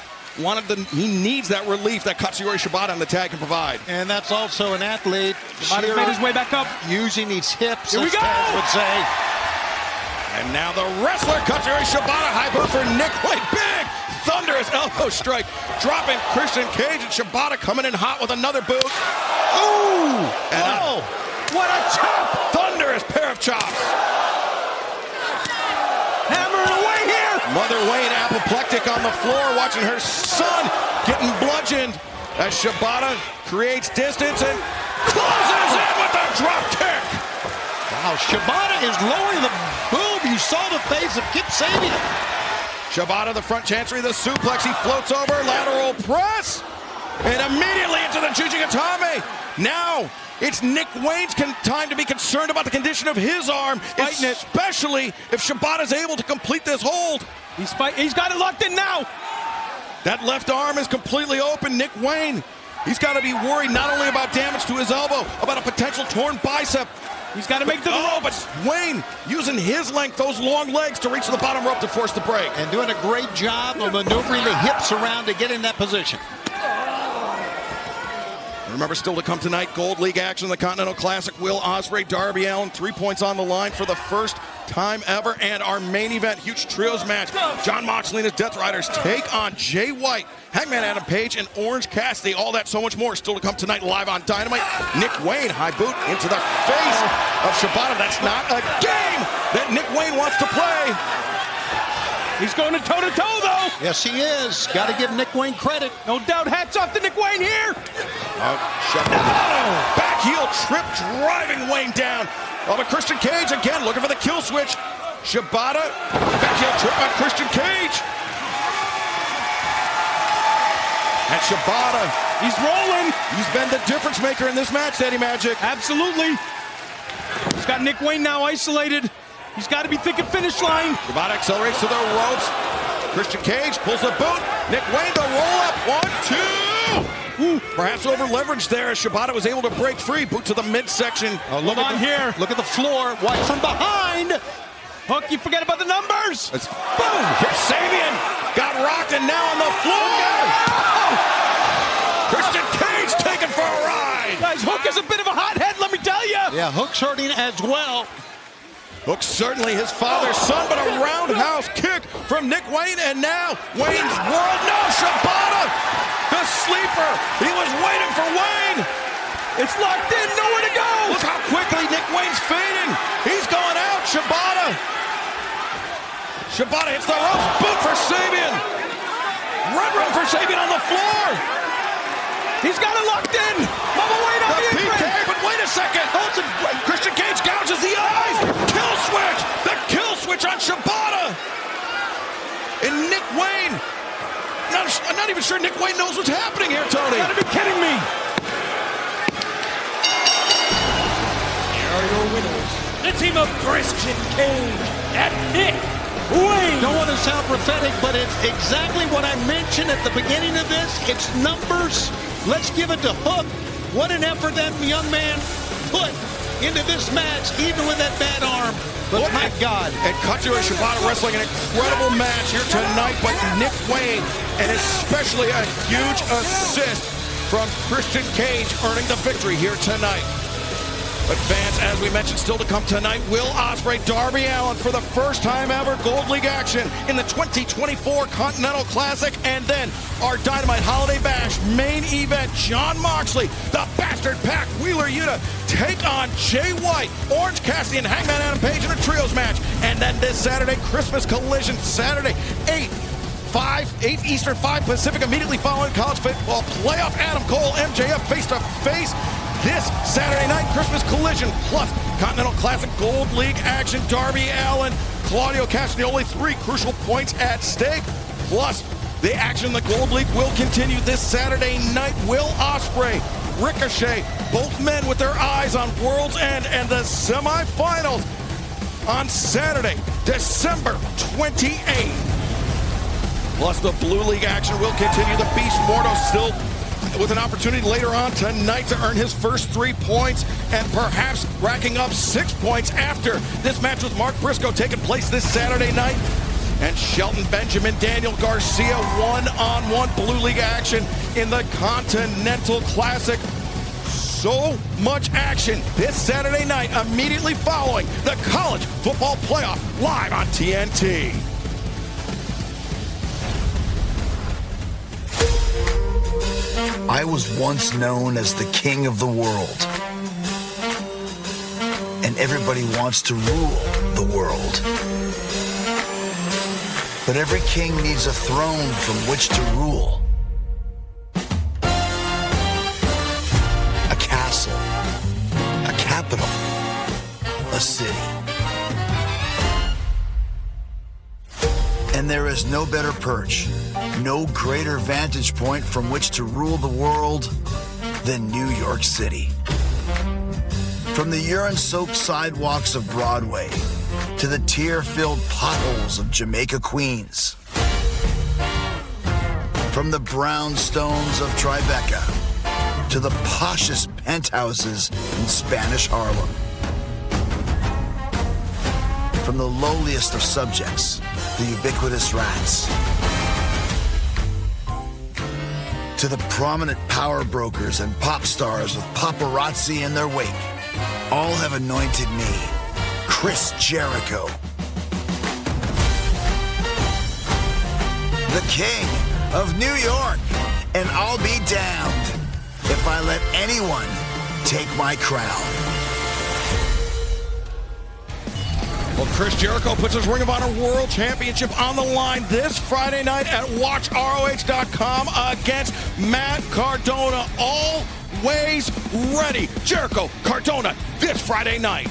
he needs that relief that Katsuyori Shibata on the tag can provide. And that's also an athlete. Shibata's made his way back up. Using his hips, Here we go. Taz would say. And now the wrestler, Katsuyori Shibata, high boot for Nick Wayne. Big, thunderous elbow strike. Dropping Christian Cage, and Shibata coming in hot with another boot. Ooh! And what a chop! Thunderous pair of chops. Hammering away here. Mother Wayne apoplectic on the floor, watching her son getting bludgeoned as Shibata creates distance and closes in with a drop kick. Wow, Shibata is lowering the boom. You saw the face of Kip Sabian. Shibata, the front chancery, the suplex. He floats over, lateral press, and immediately into the Jujigatame. Now it's Nick Wayne's time to be concerned about the condition of his arm, especially if Shibata's able to complete this hold. He's got it locked in now. That left arm is completely open. Nick Wayne, he's got to be worried not only about damage to his elbow, about a potential torn bicep. He's got to make the rope. But Wayne using his length, those long legs, to reach the bottom rope to force the break. And doing a great job of maneuvering the hips around to get in that position. Remember, still to come tonight, Gold League action, the Continental Classic. Will Ospreay, Darby Allin, 3 points on the line for the first time ever. And our main event, huge trios match. Jon Moxley and his Death Riders take on Jay White, Hangman Adam Page, and Orange Cassidy. All that, so much more still to come tonight live on Dynamite. Nick Wayne, high boot into the face of Shibata. That's not a game that Nick Wayne wants to play. He's going to toe-to-toe, though. Yes, he is. Got to give Nick Wayne credit. No doubt. Hats off to Nick Wayne here. Back heel trip, driving Wayne down. Oh, but Christian Cage again looking for the kill switch. Shibata, back heel trip on Christian Cage. And Shibata, he's rolling. He's been the difference maker in this match, Daddy Magic. Absolutely. He's got Nick Wayne now isolated. He's got to be thinking finish line. Shibata accelerates to the ropes. Christian Cage pulls the boot. Nick Wayne, the roll up. 1, 2. Ooh, perhaps over leveraged there as Shibata was able to break free. Boot to the midsection. Look on here. Look at the floor. White from behind. Hook, you forget about the numbers. Boom. Hit Sabian. Got rocked and now on the floor. Christian Cage taken for a ride. Guys, Hook is a bit of a hothead, let me tell you. Yeah, Hook's hurting as well. Hook certainly his father's son, but a roundhouse kick from Nick Wayne, and now Wayne's world. No, Shibata, the sleeper. He was waiting for Wayne. It's locked in, nowhere to go. Look how quickly Nick Wayne's fading. He's going out, Shibata. Shibata hits the ropes, boot for Sabian. Run for Sabian on the floor. He's got it locked in. Mama Wayne on the PK, but wait a second. Christian Cage gouges the eyes. Kill switch. The kill switch on Shibata. And Nick Wayne. I'm not even sure Nick Wayne knows what's happening here, Tony. You gotta be kidding me. Here are your winners. The team of Christian Cage and Nick Wayne. Don't want to sound prophetic, but it's exactly what I mentioned at the beginning of this. It's numbers. Let's give it to Hook. What an effort that young man put into this match, even with that bad arm. But my God. And Katsuyori Shibata wrestling an incredible match here tonight, but Nick Wayne, and especially a huge assist from Christian Cage, earning the victory here tonight. But fans, as we mentioned, still to come tonight, Will Ospreay, Darby Allin for the first time ever Gold League action in the 2024 Continental Classic, and then our Dynamite Holiday Bash main event, Jon Moxley, the Bastard Pack, Wheeler Yuta take on Jay White, Orange Cassidy, and Hangman Adam Page in a trios match. And then this Saturday, Christmas Collision, Saturday, 8 Eastern, 5 Pacific, immediately following college football playoff. Adam Cole, MJF face-to-face. This Saturday night, Christmas Collision, plus Continental Classic Gold League action, Darby Allin, Claudio Castagnoli, 3 crucial points at stake. Plus, the action in the Gold League will continue this Saturday night. Will Ospreay, Ricochet, both men with their eyes on World's End, and the semifinals on Saturday, December 28th. Plus, the Blue League action will continue. The Beast Mordo still with an opportunity later on tonight to earn his first 3 points and perhaps racking up 6 points after this match with Mark Briscoe taking place this Saturday night. And Shelton Benjamin, Daniel Garcia, one-on-one Blue League action in the Continental Classic. So much action this Saturday night, immediately following the College Football Playoff live on TNT. I was once known as the king of the world. And everybody wants to rule the world. But every king needs a throne from which to rule. A castle, a capital, a city. And there is no better perch, no greater vantage point from which to rule the world than New York City. From the urine-soaked sidewalks of Broadway to the tear-filled potholes of Jamaica, Queens. From the brownstones of Tribeca to the poshest penthouses in Spanish Harlem. From the lowliest of subjects, the ubiquitous rats, to the prominent power brokers and pop stars with paparazzi in their wake, all have anointed me Chris Jericho. The King of New York, and I'll be damned if I let anyone take my crown. Well, Chris Jericho puts his Ring of Honor World Championship on the line this Friday night at WatchROH.com against Matt Cardona. Always ready. Jericho, Cardona, this Friday night.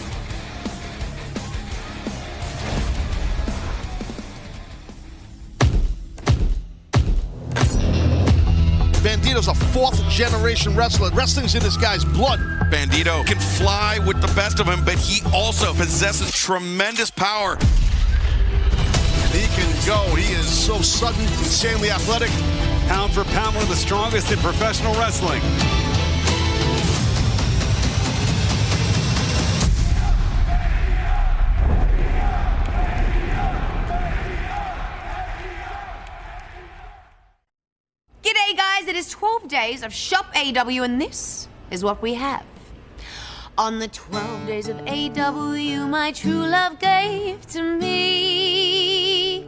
Bandito's a fourth-generation wrestler. Wrestling's in this guy's blood. Bandito can fly with the best of them, but he also possesses tremendous power. He can go. He is so sudden, insanely athletic. Pound for pound, one of the strongest in professional wrestling. G'day guys, it is 12 days of Shop AEW and this is what we have. On the 12 days of AEW, my true love gave to me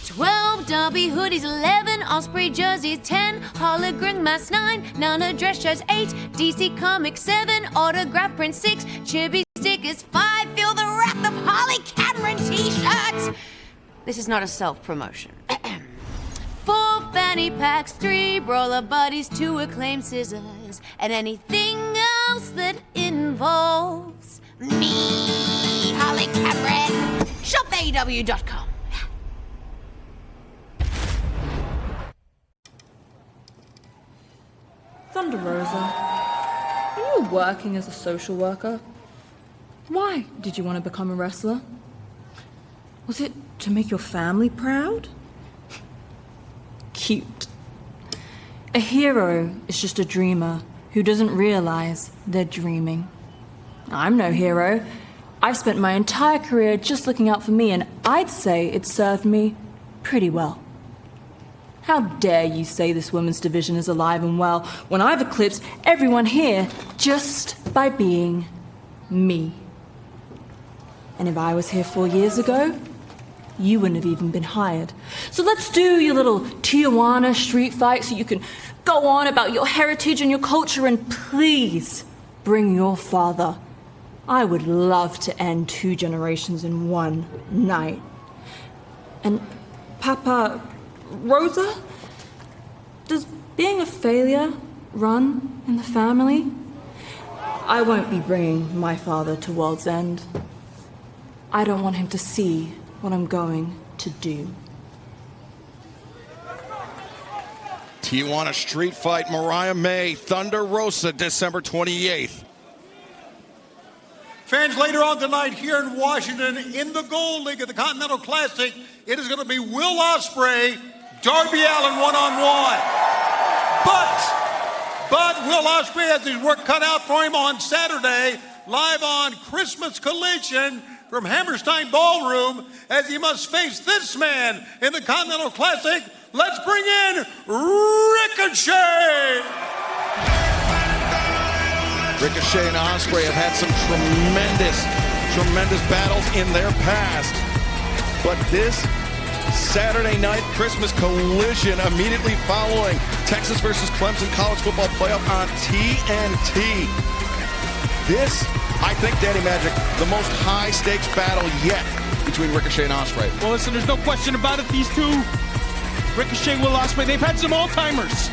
12 Derby hoodies, 11 Osprey jerseys, 10 hologram masks, 9 Nana dress shirts, 8 DC Comics, 7 autograph prints, 6 Chibi stickers, 5 Feel the Wrath of Harley Cameron t-shirts. This is not a self-promotion. 4 fanny packs, 3 brawler buddies, 2 acclaimed scissors, and anything else that involves me, Harley Cameron. ShopAEW.com. Thunder Rosa, are you working as a social worker? Why did you want to become a wrestler? Was it to make your family proud? Cute. A hero is just a dreamer who doesn't realize they're dreaming. I'm no hero. I've spent my entire career just looking out for me, and I'd say it served me pretty well. How dare you say this women's division is alive and well when I've eclipsed everyone here just by being me. And if I was here 4 years ago, you wouldn't have even been hired. So let's do your little Tijuana street fight so you can go on about your heritage and your culture, and please bring your father. I would love to end 2 generations in one night. And Papa Rosa, does being a failure run in the family? I won't be bringing my father to World's End. I don't want him to see what I'm going to do. Tijuana Street Fight, Mariah May, Thunder Rosa, December 28th. Fans, later on tonight here in Washington, in the Gold League of the Continental Classic, it is going to be Will Ospreay, Darby Allin one-on-one. But Will Ospreay has his work cut out for him on Saturday, live on Christmas Collision from Hammerstein Ballroom, as he must face this man in the Continental Classic. Let's bring in Ricochet! Ricochet and Ospreay have had some tremendous battles in their past. But this Saturday night Christmas Collision, immediately following Texas versus Clemson College Football Playoff on TNT. This, I think, Danny Magic, the most high-stakes battle yet between Ricochet and Ospreay. Well, listen, there's no question about it. These two, Ricochet, Will Ospreay, they've had some all-timers.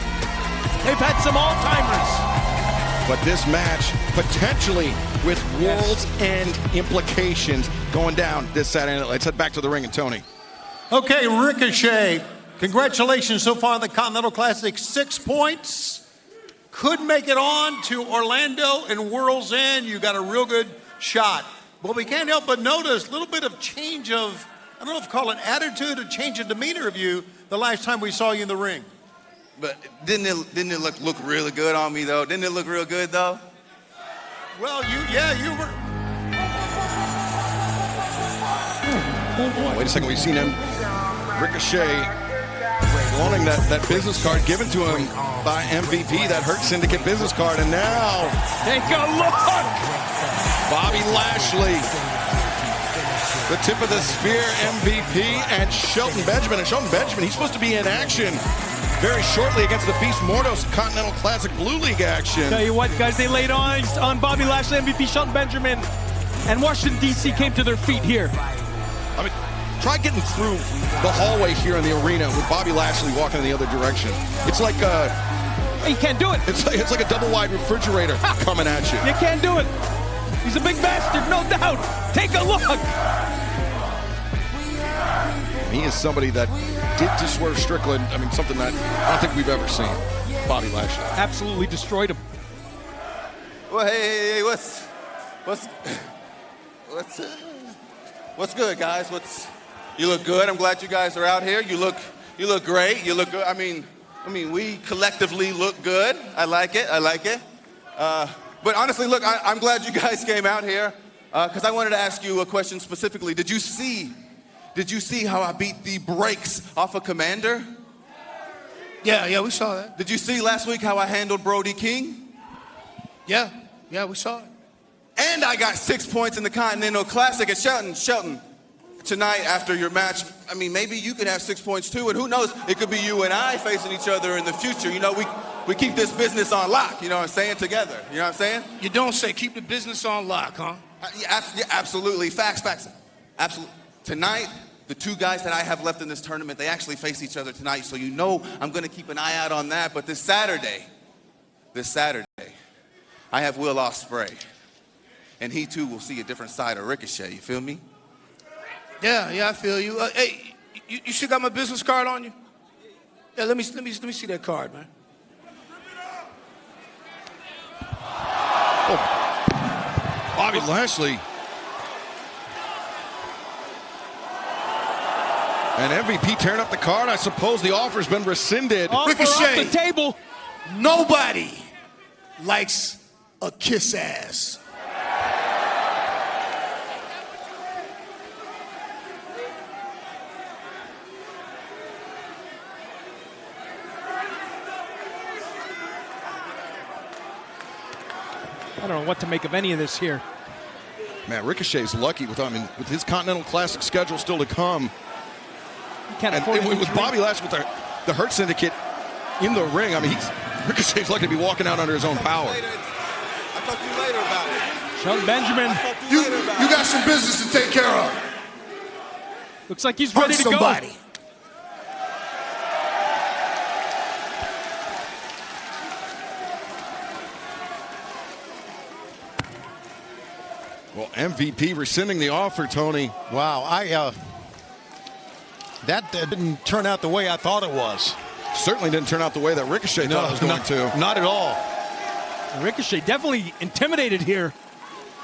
But this match, potentially with World's End implications, going down this Saturday night. Let's head back to the ring and Tony. Okay, Ricochet, congratulations so far in the Continental Classic. 6 points. Could make it on to Orlando and World's End. You got a real good shot. But we can't help but notice a little bit of change of, I don't know if you call it attitude or change of demeanor of you the last time we saw you in the ring. But didn't it look really good on me, though? Didn't it look real good, though? Well, you were. Wait a second, we've seen him, Ricochet, wanting that business card given to him by MVP, that Hurt Syndicate business card. And now, take a look! Bobby Lashley, the tip of the spear, MVP, and Shelton Benjamin. And Shelton Benjamin, he's supposed to be in action very shortly against the Beast Mordos Continental Classic Blue League action. Tell you what, guys, they laid on Bobby Lashley, MVP, Shelton Benjamin, and Washington, D.C. came to their feet here. I mean, try getting through the hallway here in the arena with Bobby Lashley walking in the other direction. It's like you can't do it. It's like a double-wide refrigerator coming at you. You can't do it. He's a big bastard, no doubt. Take a look. He is somebody that did to Swerve Strickland. I mean, something that I don't think we've ever seen. Bobby Lashley absolutely destroyed him. Well, hey, what's good, guys? You look good. I'm glad you guys are out here. You look great. You look good. I mean, we collectively look good. I like it. But honestly, look, I'm glad you guys came out here because I wanted to ask you a question specifically. Did you see how I beat the brakes off of Commander? Yeah, we saw that. Did you see last week how I handled Brody King? Yeah, we saw it. And I got 6 points in the Continental Classic. And Shelton, tonight after your match, I mean, maybe you could have 6 points too. And who knows, it could be you and I facing each other in the future. You know, we keep this business on lock, you know what I'm saying, together. You know what I'm saying? You don't say keep the business on lock, huh? Yeah, absolutely. Facts. Absolutely. Tonight, the two guys that I have left in this tournament, they actually face each other tonight. So you know I'm going to keep an eye out on that. But this Saturday, I have Will Ospreay. And he, too, will see a different side of Ricochet. You feel me? Yeah, I feel you. Hey, you still got my business card on you? Yeah, let me see that card, man. Oh, Bobby Lashley. And MVP tearing up the card. I suppose the offer's been rescinded. Ricochet off the table. Nobody likes a kiss ass. I don't know what to make of any of this here. Man, Ricochet's lucky with his Continental Classic schedule still to come. And with Bobby Lashley with the Hurt Syndicate in the ring, I mean, Ricochet's lucky to be walking out under his own power. I'll talk to you later about it. Shelton Benjamin. You got some business to take care of. Looks like he's ready to somebody. Go. Well, MVP rescinding the offer, Tony. Wow, that didn't turn out the way I thought it was. Certainly didn't turn out the way that Ricochet thought it was going to. Not at all. Ricochet definitely intimidated here.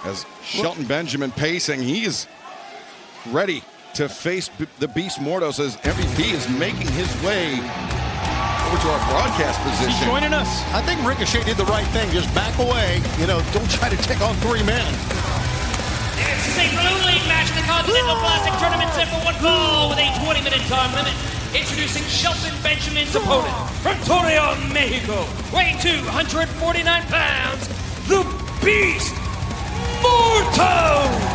As Shelton Benjamin pacing, he is ready to face the Beast Mordos as MVP is making his way over to our broadcast position. He's joining us. I think Ricochet did the right thing. Just back away. You know, don't try to take on 3 men. This is a Blue League match in the Continental Classic Tournament set for 1 fall with a 20-minute time limit. Introducing Shelton Benjamin's opponent from Torreon, Mexico, weighing 249 pounds, the Beast Mordos!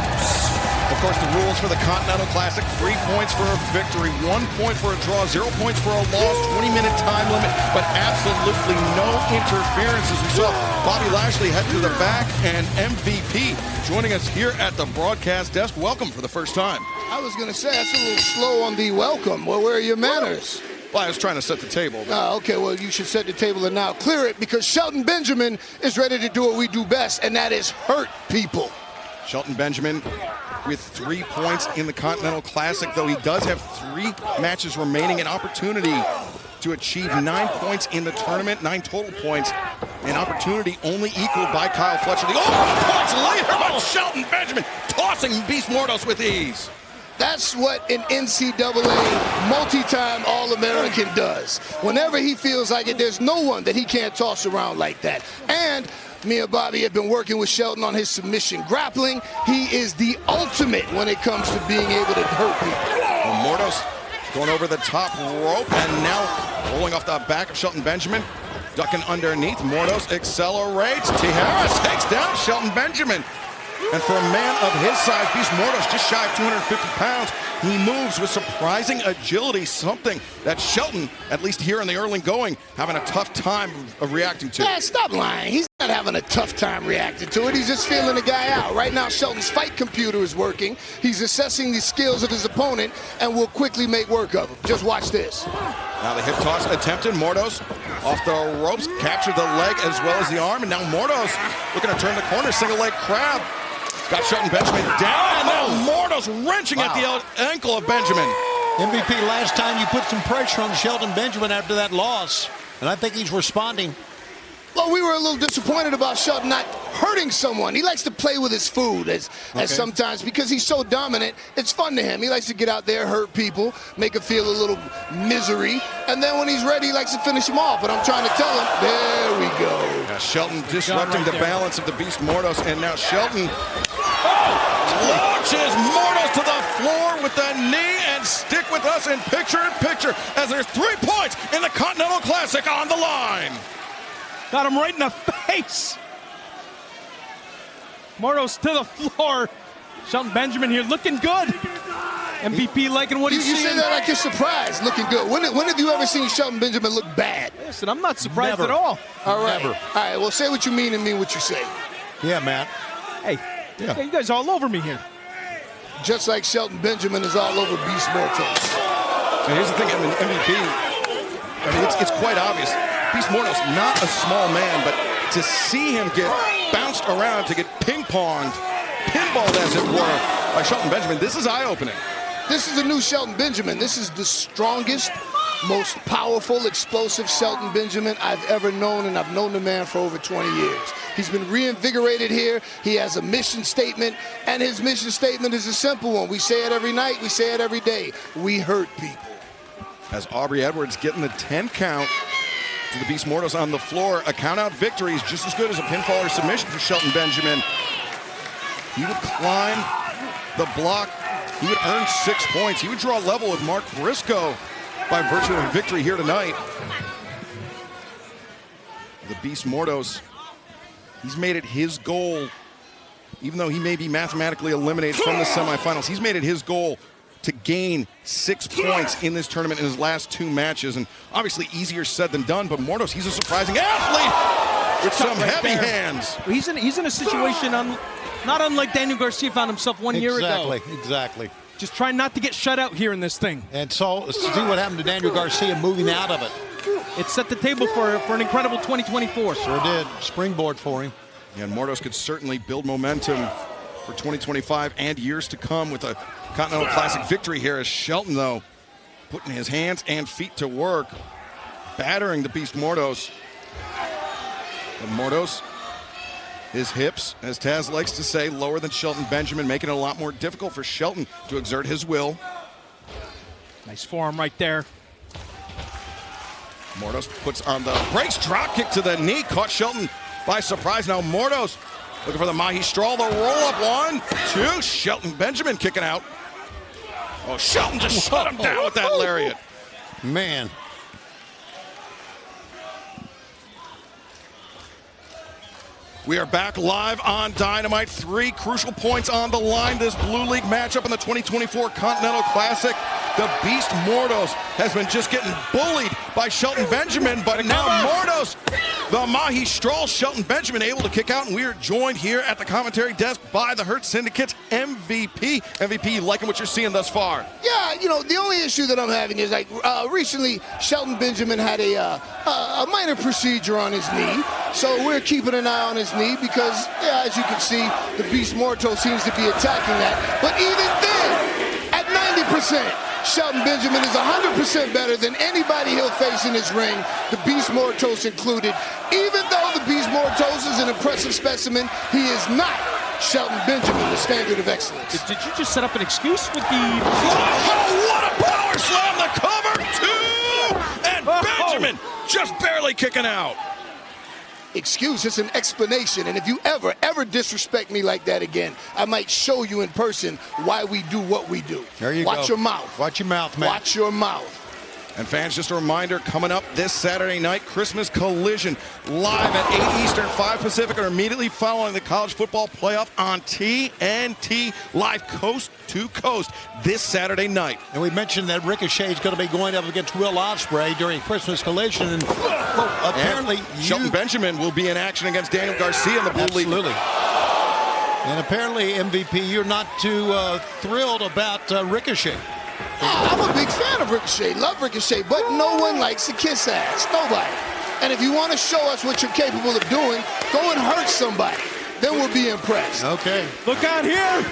Of course, the rules for the Continental Classic: 3 points for a victory, 1 point for a draw, 0 points for a loss, 20-minute time limit, but absolutely no interference as we saw Bobby Lashley head to the back, and MVP joining us here at the broadcast desk. Welcome for the first time. I was going to say, that's a little slow on the welcome. Well, where are your manners? Well, I was trying to set the table. Okay, well, you should set the table and now clear it because Shelton Benjamin is ready to do what we do best, and that is hurt people. Shelton Benjamin with 3 points in the Continental Classic, though he does have 3 matches remaining, an opportunity to achieve 9 points in the tournament, 9 total points, an opportunity only equaled by Kyle Fletcher. The points later by Shelton Benjamin, tossing Beast Mordos with ease. That's what an NCAA multi-time All-American does. Whenever he feels like it, there's no one that he can't toss around like that. And me and Bobby have been working with Shelton on his submission grappling. He is the ultimate when it comes to being able to hurt people. Well, Mordos going over the top rope and now rolling off the back of Shelton Benjamin. Ducking underneath, Mordos accelerates. Tijeras takes down Shelton Benjamin. And for a man of his size, Beast Mordos just shy of 250 pounds. He moves with surprising agility, something that Shelton, at least here in the early going, having a tough time of reacting to. Yeah, stop lying. He's not having a tough time reacting to it. He's just feeling the guy out. Right now, Shelton's fight computer is working. He's assessing the skills of his opponent and will quickly make work of him. Just watch this. Now the hip toss attempted. Mordos off the ropes, captured the leg as well as the arm. And now Mordos looking to turn the corner, single leg crab. Got Shelton Benjamin down, and now Mordos wrenching at the ankle of Benjamin. MVP, last time you put some pressure on Shelton Benjamin after that loss, and I think he's responding. Well, we were a little disappointed about Shelton not hurting someone. He likes to play with his food as sometimes, because he's so dominant, it's fun to him. He likes to get out there, hurt people, make them feel a little misery, and then when he's ready, he likes to finish them off. But I'm trying to tell him, there we go. Now Shelton disrupting the balance of the Beast Mordos, and now Shelton launches Mordos to the floor with the knee, and stick with us in picture-in-picture as there's 3 points in the Continental Classic on the line. Got him right in the face. Mordos to the floor. Shelton Benjamin here looking good. MVP liking what he's seeing. You say that like you're surprised, looking good. When have you ever seen Shelton Benjamin look bad? Listen, I'm not surprised Never. at all. All right. Never. All right, well, say what you mean and mean what you say. Yeah, Matt. Hey, you guys all over me here. Just like Shelton Benjamin is all over Beast Mortos. And here's the thing, I mean, MVP, it's quite obvious. Beast Mordos, not a small man, but to see him get bounced around, to get ping-ponged, pinballed as it were, by Shelton Benjamin, this is eye-opening. This is the new Shelton Benjamin. This is the strongest, most powerful, explosive Shelton Benjamin I've ever known, and I've known the man for over 20 years. He's been reinvigorated here. He has a mission statement, and his mission statement is a simple one. We say it every night. We say it every day. We hurt people. As Aubrey Edwards getting the 10 count to the Beast Mordos on the floor. A count-out victory is just as good as a pinfall or submission for Shelton Benjamin. He would climb the block. He would earn 6 points. He would draw level with Mark Briscoe by virtue of a victory here tonight. The Beast Mordos, he's made it his goal, even though he may be mathematically eliminated from the semifinals, he's made it his goal to gain 6 points in this tournament in his last 2 matches. And obviously easier said than done, but Mordos, he's a surprising athlete with some heavy hands. He's in a situation not unlike Daniel Garcia found himself 1 year ago. Exactly. Just trying not to get shut out here in this thing. And so see what happened to Daniel Garcia moving out of it. It set the table for an incredible 2024. Sure did. Springboard for him. And Mordos could certainly build momentum for 2025 and years to come with a Continental Classic victory here, as Shelton, though, putting his hands and feet to work, battering the Beast Mordos. But Mordos, his hips, as Taz likes to say, lower than Shelton Benjamin, making it a lot more difficult for Shelton to exert his will. Nice forearm right there. Mordos puts on the brakes, drop kick to the knee, caught Shelton by surprise. Now Mordos looking for the Magistral, the roll-up, 1, 2, Shelton Benjamin kicking out. Oh, Shelton just shut him down with that lariat. Man. We are back live on Dynamite. 3 crucial points on the line. This Blue League matchup in the 2024 Continental Classic. The Beast Mordos has been just getting bullied by Shelton Benjamin, but now Mordos, the Magistral, Shelton Benjamin able to kick out, and we are joined here at the commentary desk by the Hurt Syndicate's MVP. MVP, liking what you're seeing thus far? Yeah, you know, the only issue that I'm having is, like, recently Shelton Benjamin had a minor procedure on his knee, so we're keeping an eye on his knee because, yeah, as you can see, the Beast Mortos seems to be attacking that. But even then, at 90%, Shelton Benjamin is 100% better than anybody he'll face in his ring, the Beast Mortos included. Even though the Beast Mortos is an impressive specimen, he is not Shelton Benjamin, the standard of excellence. Did you just set up an excuse with the... Oh, what a power slam! The cover, 2! And Benjamin just barely kicking out. Excuse, it's an explanation, and if you ever disrespect me like that again, I might show you in person why we do what we do. There you Watch go. your mouth. Watch your mouth, man. Watch your mouth. And fans, just a reminder, coming up this Saturday night, Christmas Collision, live at 8 Eastern, 5 Pacific, or immediately following the college football playoff on TNT, live coast to coast this Saturday night. And we mentioned that Ricochet is going to be going up against Will Ospreay during Christmas Collision. And apparently, Shelton Benjamin will be in action against Daniel Garcia in the blue league. Absolutely. And apparently, MVP, you're not too thrilled about Ricochet. I'm a big fan of Ricochet, love Ricochet, but no one likes to kiss ass, nobody. And if you want to show us what you're capable of doing, go and hurt somebody. Then we'll be impressed. Okay. Look out here.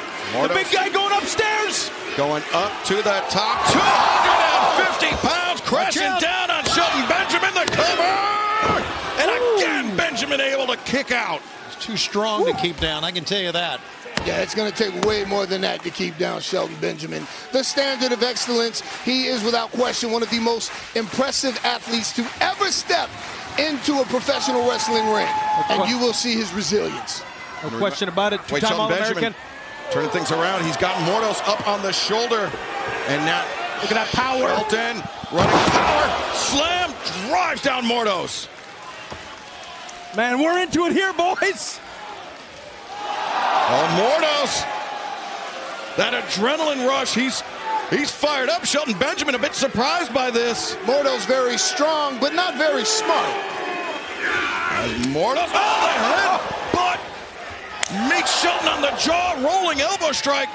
The big guy going upstairs. Going up to the top, 250 pounds, crashing down on Shelton Benjamin, the cover! And again, Benjamin able to kick out. It's too strong to keep down, I can tell you that. Yeah, it's going to take way more than that to keep down Shelton Benjamin. The standard of excellence, he is without question one of the most impressive athletes to ever step into a professional wrestling ring. And you will see his resilience. No question about it. Wait, Two-time Shelton All-American. Benjamin turning things around. He's got Mordos up on the shoulder. And now, look at that power. Shelton running power. Slam, drives down Mordos. Man, we're into it here, boys. Oh, Mordos. That adrenaline rush. He's fired up. Shelton Benjamin a bit surprised by this. Mordos very strong, but not very smart. As Mordos, the head, but meets Shelton on the jaw, rolling elbow strike.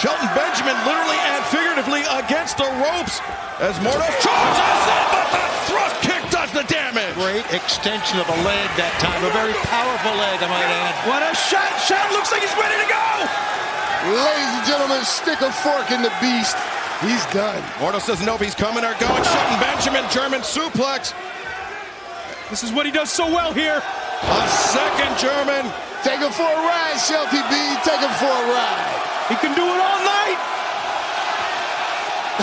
Shelton Benjamin literally and figuratively against the ropes as Mordos charges in, but the thrust kick does the damage. Great extension of a leg that time, a very powerful leg, I might add. What a shot. Shelton looks like he's ready to go. Ladies and gentlemen, stick a fork in the beast. He's done. Mordos doesn't know if he's coming or going. Shelton Benjamin, German suplex. This is what he does so well here. A second German. Take him for a ride, Shelty B. Take him for a ride. He can do it all night.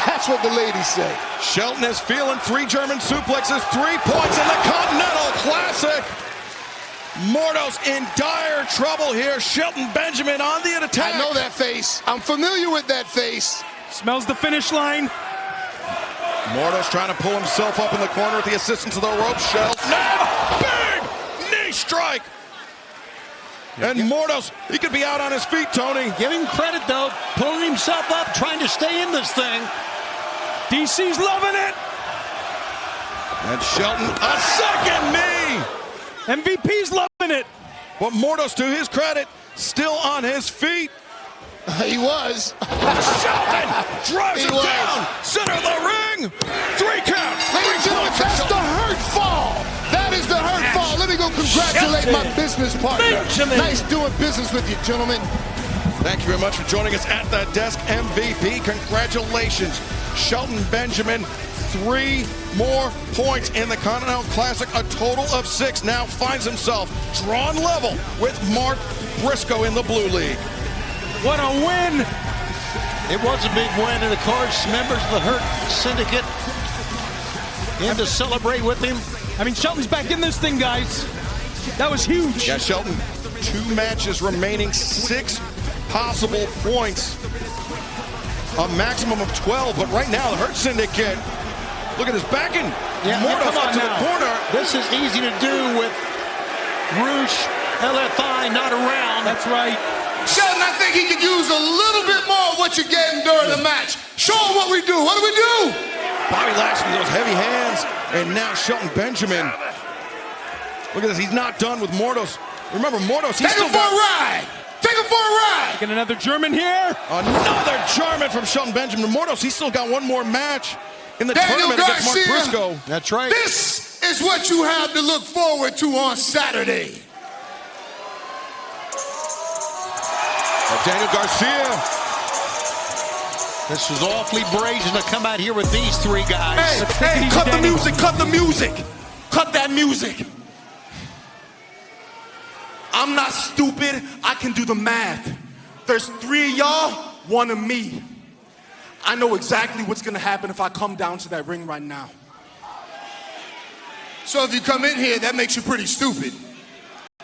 That's what the ladies say. Shelton is feeling 3 German suplexes, 3 points in the Continental Classic. Mordos in dire trouble here. Shelton Benjamin on the attack. I know that face. I'm familiar with that face. Smells the finish line. Mordos trying to pull himself up in the corner with the assistance of the rope. Shelton, big knee strike. And Mordos, he could be out on his feet, Tony. Give him credit, though. Pulling himself up, trying to stay in this thing. DC's loving it. And Shelton, a second knee. MVP's loving it. But Mordos, to his credit, still on his feet. He was. Shelton drives him down. Center of the ring. 3 count. Ladies and gentlemen, that's the hurt fall. That is the hurt fall. Let me go congratulate my business partner. Benjamin. Nice doing business with you, gentlemen. Thank you very much for joining us at the desk, MVP. Congratulations, Shelton Benjamin. 3 more points in the Continental Classic. A total of 6. Now finds himself drawn level with Mark Briscoe in the Blue League. What a win. It was a big win, and of course, members of the Hurt Syndicate in to celebrate with him. I mean, Shelton's back in this thing, guys. That was huge. Yeah, Shelton, 2 matches remaining, 6 possible points. A maximum of 12, but right now, the Hurt Syndicate, look at this backing. Mordos up to the corner. This is easy to do with Roosh, LFI not around. That's right. Shelton, I think he could use a little bit more of what you gave him during the match. Show him what we do. What do we do? Bobby Lashley, those heavy hands, and now Shelton Benjamin. Look at this, he's not done with Mordos. Remember, Mordos, he's still Take him for a ride. Take him for a ride. Taking another German here. Another German from Shelton Benjamin. Mordos, he's still got 1 more match in the Daniel tournament against Mark Garcia. Briscoe. That's right. This is what you have to look forward to on Saturday. Daniel Garcia. This was awfully brazen to come out here with these 3 guys. Hey, cut the music, cut the music. Cut that music. I'm not stupid. I can do the math. There's 3 of y'all, 1 of me. I know exactly what's going to happen if I come down to that ring right now. So if you come in here, that makes you pretty stupid.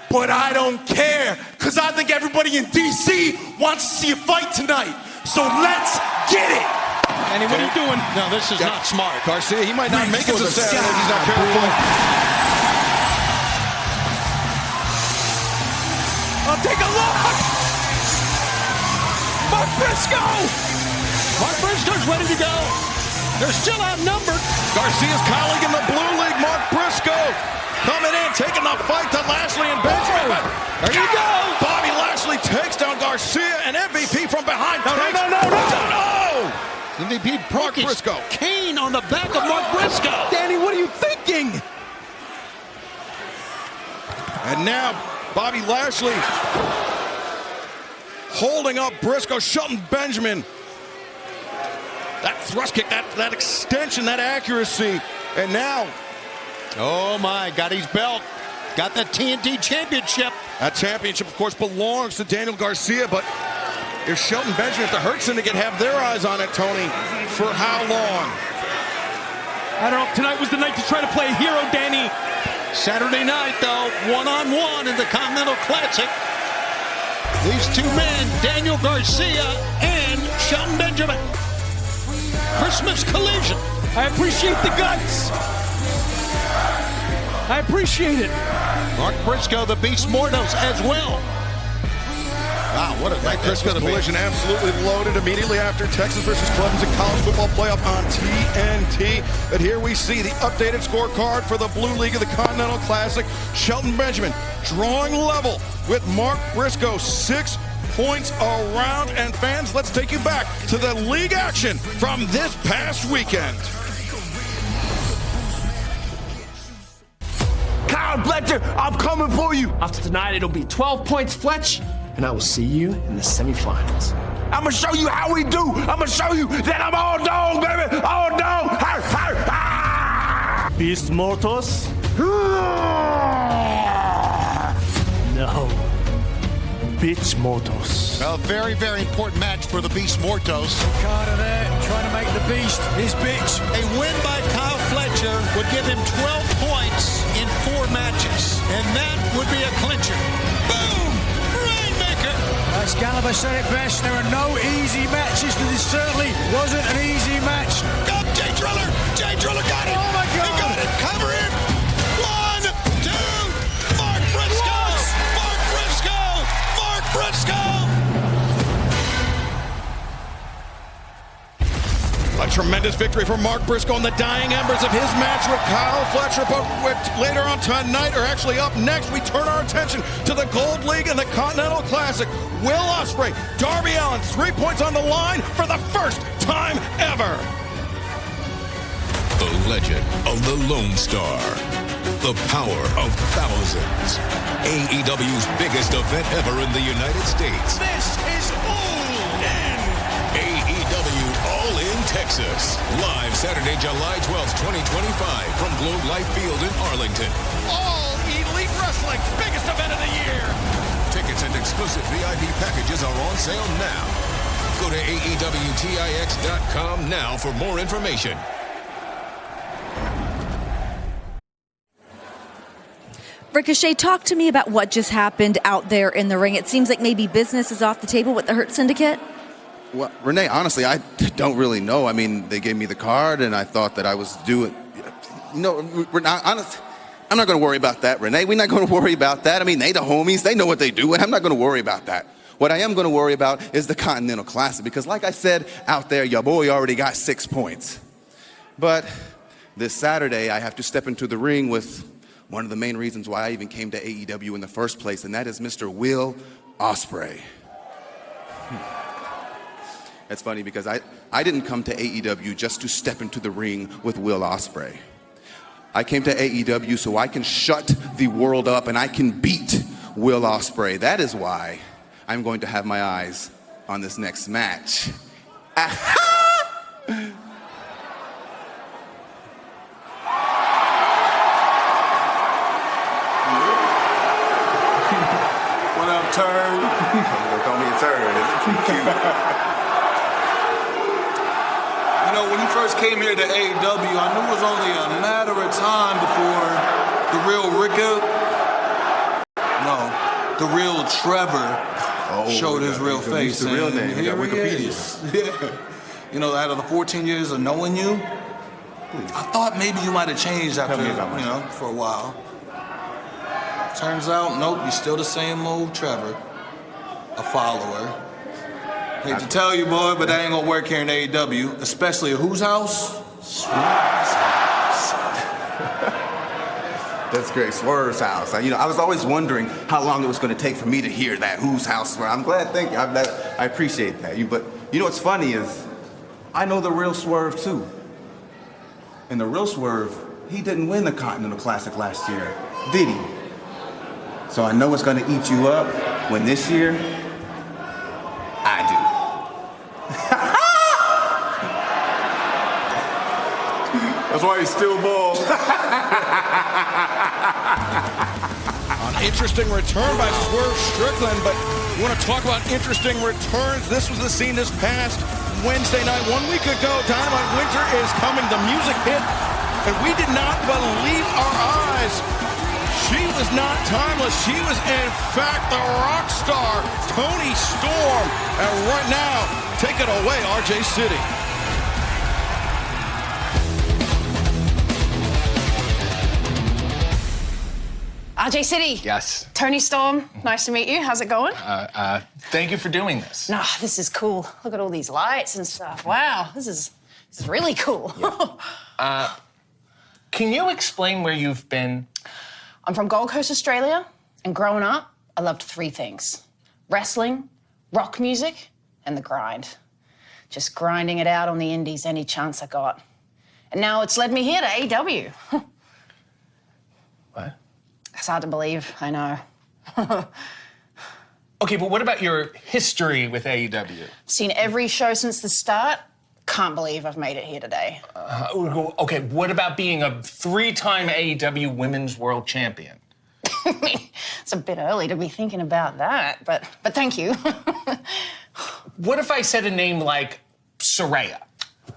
But I don't care, because I think everybody in DC wants to see a fight tonight. So let's get it. Danny, what are you doing? No, this is not smart. Garcia, he might not make it to Saturday if he's not careful. Oh, take a look! Mark Briscoe! Mark Briscoe's ready to go. They're still outnumbered. Garcia's colleague in the blue league, Mark Briscoe, coming in, taking the fight to Lashley and Benjamin. There you go. Bobby Lashley takes down Garcia, and MVP from behind. No. MVP Mark Briscoe. Cane on the back of Mark Briscoe. Danny, what are you thinking? And now Bobby Lashley holding up Briscoe, Shelton Benjamin. That thrust kick, that extension, that accuracy. And now, oh my, got his belt. Got the TNT Championship. That championship, of course, belongs to Daniel Garcia, but if Shelton Benjamin, if the Hurt Syndicate have their eyes on it, Tony, for how long? I don't know if tonight was the night to try to play a hero, Danny. Saturday night, though, one-on-one in the Continental Classic. These two men, Daniel Garcia and Shelton Benjamin. Christmas collision. I appreciate the guts. I appreciate it. Mark Briscoe, the Beast Mortos, as well. Wow, what a night. Briscoe, the collision absolutely loaded immediately after Texas versus Clemson college football playoff on TNT. But here we see the updated scorecard for the Blue League of the Continental Classic. Shelton Benjamin drawing level with Mark Briscoe, 6 points around. And fans, let's take you back to the league action from this past weekend. Kyle Fletcher, I'm coming for you. After tonight, it'll be 12 points, Fletch, and I will see you in the semifinals. I'm gonna show you how we do. I'm gonna show you that I'm all dog, baby. All dog. Har, har, har. Beast Mortos? No. Bitch Mortos. A very, very important match for the Beast Mortos. Carter there, trying to make the Beast his bitch. A win by Kyle Fletcher would give him 12 points in 4 matches, and that would be a clincher. Boom! Rainmaker! As Gallagher said it best, there are no easy matches, and this certainly wasn't an easy match. Go, Jay Driller! Jay Driller got it! Oh my God! He got it! Cover it! 1, 2, Mark Briscoe! Mark Briscoe! Mark Briscoe! A tremendous victory for Mark Briscoe in the dying embers of his match with Kyle Fletcher. But later on tonight, or actually up next, we turn our attention to the Gold League and the Continental Classic. Will Ospreay, Darby Allin, 3 points on the line for the first time ever. The legend of the Lone Star. The power of thousands. AEW's biggest event ever in the United States. This is all in. AEW All In Texas. Live Saturday, July 12th, 2025 from Globe Life Field in Arlington. All Elite Wrestling, biggest event of the year. Tickets and exclusive VIP packages are on sale now. Go to AEWTIX.com now for more information. Ricochet, talk to me about what just happened out there in the ring. It seems like maybe business is off the table with the Hurt Syndicate. Well, Renee, honestly, I don't really know. I mean, they gave me the card, and I thought that I was doing. You know, we're not honest. I'm not going to worry about that, Renee. We're not going to worry about that. I mean, they the homies. They know what they do, and I'm not going to worry about that. What I am going to worry about is the Continental Classic, because like I said out there, your boy already got 6 points. But this Saturday, I have to step into the ring with one of the main reasons why I even came to AEW in the first place, and that is Mr. Will Ospreay. That's funny because I didn't come to AEW just to step into the ring with Will Ospreay. I came to AEW so I can shut the world up and I can beat Will Ospreay. That is why I'm going to have my eyes on this next match. What up, turd? Don't call me a turd. It's too cute. You know, when you first came here to AEW, I knew it was only a matter of time before the real the real Trevor showed his real face. The real name. Here he is. Yeah. You know, out of the 14 years of knowing you, I thought maybe you might have changed after, for a while. Turns out, nope, you're still the same old Trevor, a follower. Hate to tell you, boy, but that ain't gonna work here in AEW, especially at whose house? That's great, Swerve's house. I was always wondering how long it was going to take for me to hear that whose house. I'm glad, thank you. I appreciate that. But you know what's funny is, I know the real Swerve too. And the real Swerve, he didn't win the Continental Classic last year, did he? So I know it's going to eat you up when this year, I do. That's why he's still bald. An interesting return by Swerve Strickland, but you want to talk about interesting returns? This was the scene this past Wednesday night. 1 week ago, Dynamite Winter is coming. The music hit, and we did not believe our eyes. She was not timeless. She was, in fact, the rock star, Toni Storm. And right now, take it away, RJ City. RJ City. Yes. Toni Storm, nice to meet you. How's it going? Thank you for doing this. Nah, this is cool. Look at all these lights and stuff. Wow, this is really cool. Yeah. Can you explain where you've been? I'm from Gold Coast, Australia, and growing up, I loved three things: wrestling, rock music, and the grind. Just grinding it out on the indies any chance I got. And now it's led me here to AEW. What? It's hard to believe, I know. Okay, but what about your history with AEW? Seen every show since the start. Can't believe I've made it here today. Okay, what about being a three-time AEW Women's World Champion? It's a bit early to be thinking about that, but thank you. What if I said a name like Saraya?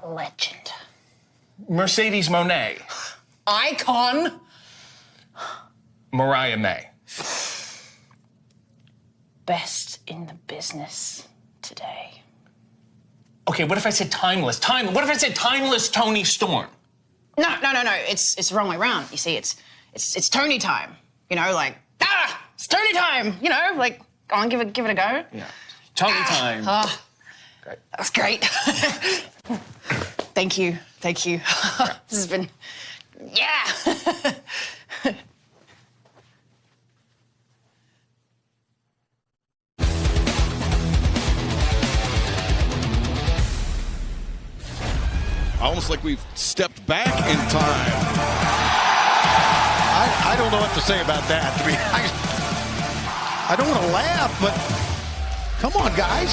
Legend. Mercedes Moné. Icon. Mariah May. Best in the business today. Okay, what if I said timeless? What if I said timeless Toni Storm? No. It's the wrong way around. You see, it's Toni time. You know, like, it's Toni time. You know, like, go on, give it a go. Yeah. Toni time. Oh, great. That's great. Thank you. This has been, yeah. Almost like we've stepped back in time. I don't know what to say about that. I don't want to laugh, but come on, guys.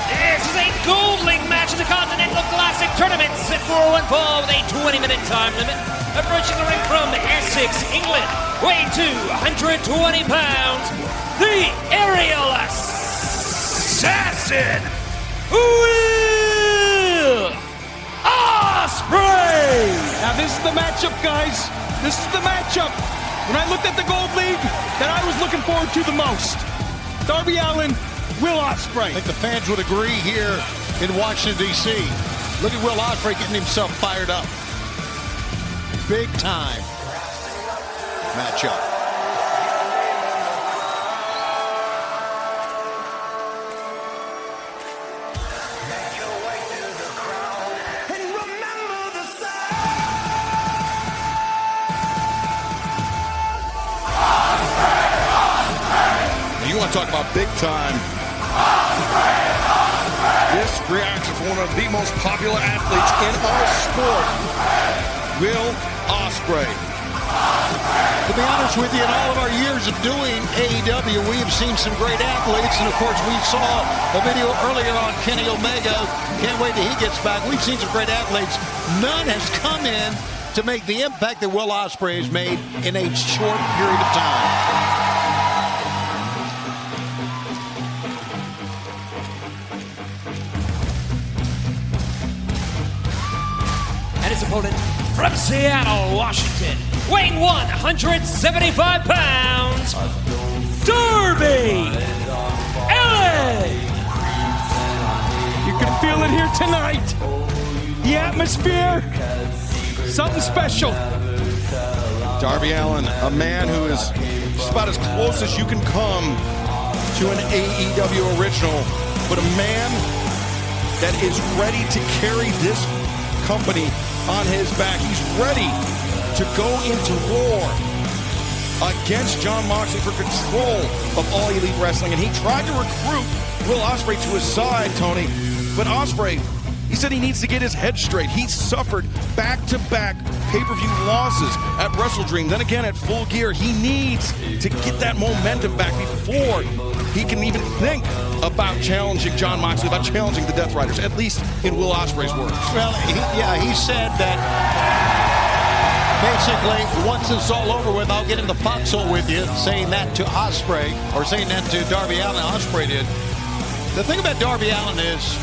This is a Gold League match in the Continental Classic Tournament. Set for one fall with a 20-minute time limit. Approaching the ring from Essex, England, weighing 220 pounds, the aerial assassin, Will Ospreay! Now this is the matchup, guys. This is the matchup. When I looked at the Gold League, that I was looking forward to the most. Darby Allin, Will Ospreay. I think the fans would agree here in Washington, D.C. Look at Will Ospreay getting himself fired up. Big time matchup. You want to talk about big time. This reaction from one of the most popular athletes in our sport, Will Ospreay. To be honest with you, in all of our years of doing AEW, we have seen some great athletes. And, of course, we saw a video earlier on Kenny Omega. Can't wait till he gets back. We've seen some great athletes. None has come in to make the impact that Will Ospreay has made in a short period of time. His opponent from Seattle, Washington, weighing 175 pounds, Darby Allin. You can atmosphere, something special. Darby Allin, a man who is just about as close as you can come to an AEW original, but a man that is ready to carry this company on his back. He's ready to go into war against Jon Moxley for control of All Elite Wrestling. And he tried to recruit Will Ospreay to his side, Tony, but Ospreay, he said he needs to get his head straight. He suffered back-to-back pay-per-view losses at WrestleDream, then again at Full Gear. He needs to get that momentum back before he can even think about challenging Jon Moxley, about challenging the Death Riders, at least in Will Ospreay's words. Well, he said that basically, once it's all over with, I'll get in the foxhole with you, saying that to Ospreay, or saying that to Darby Allin. Ospreay did. The thing about Darby Allin is,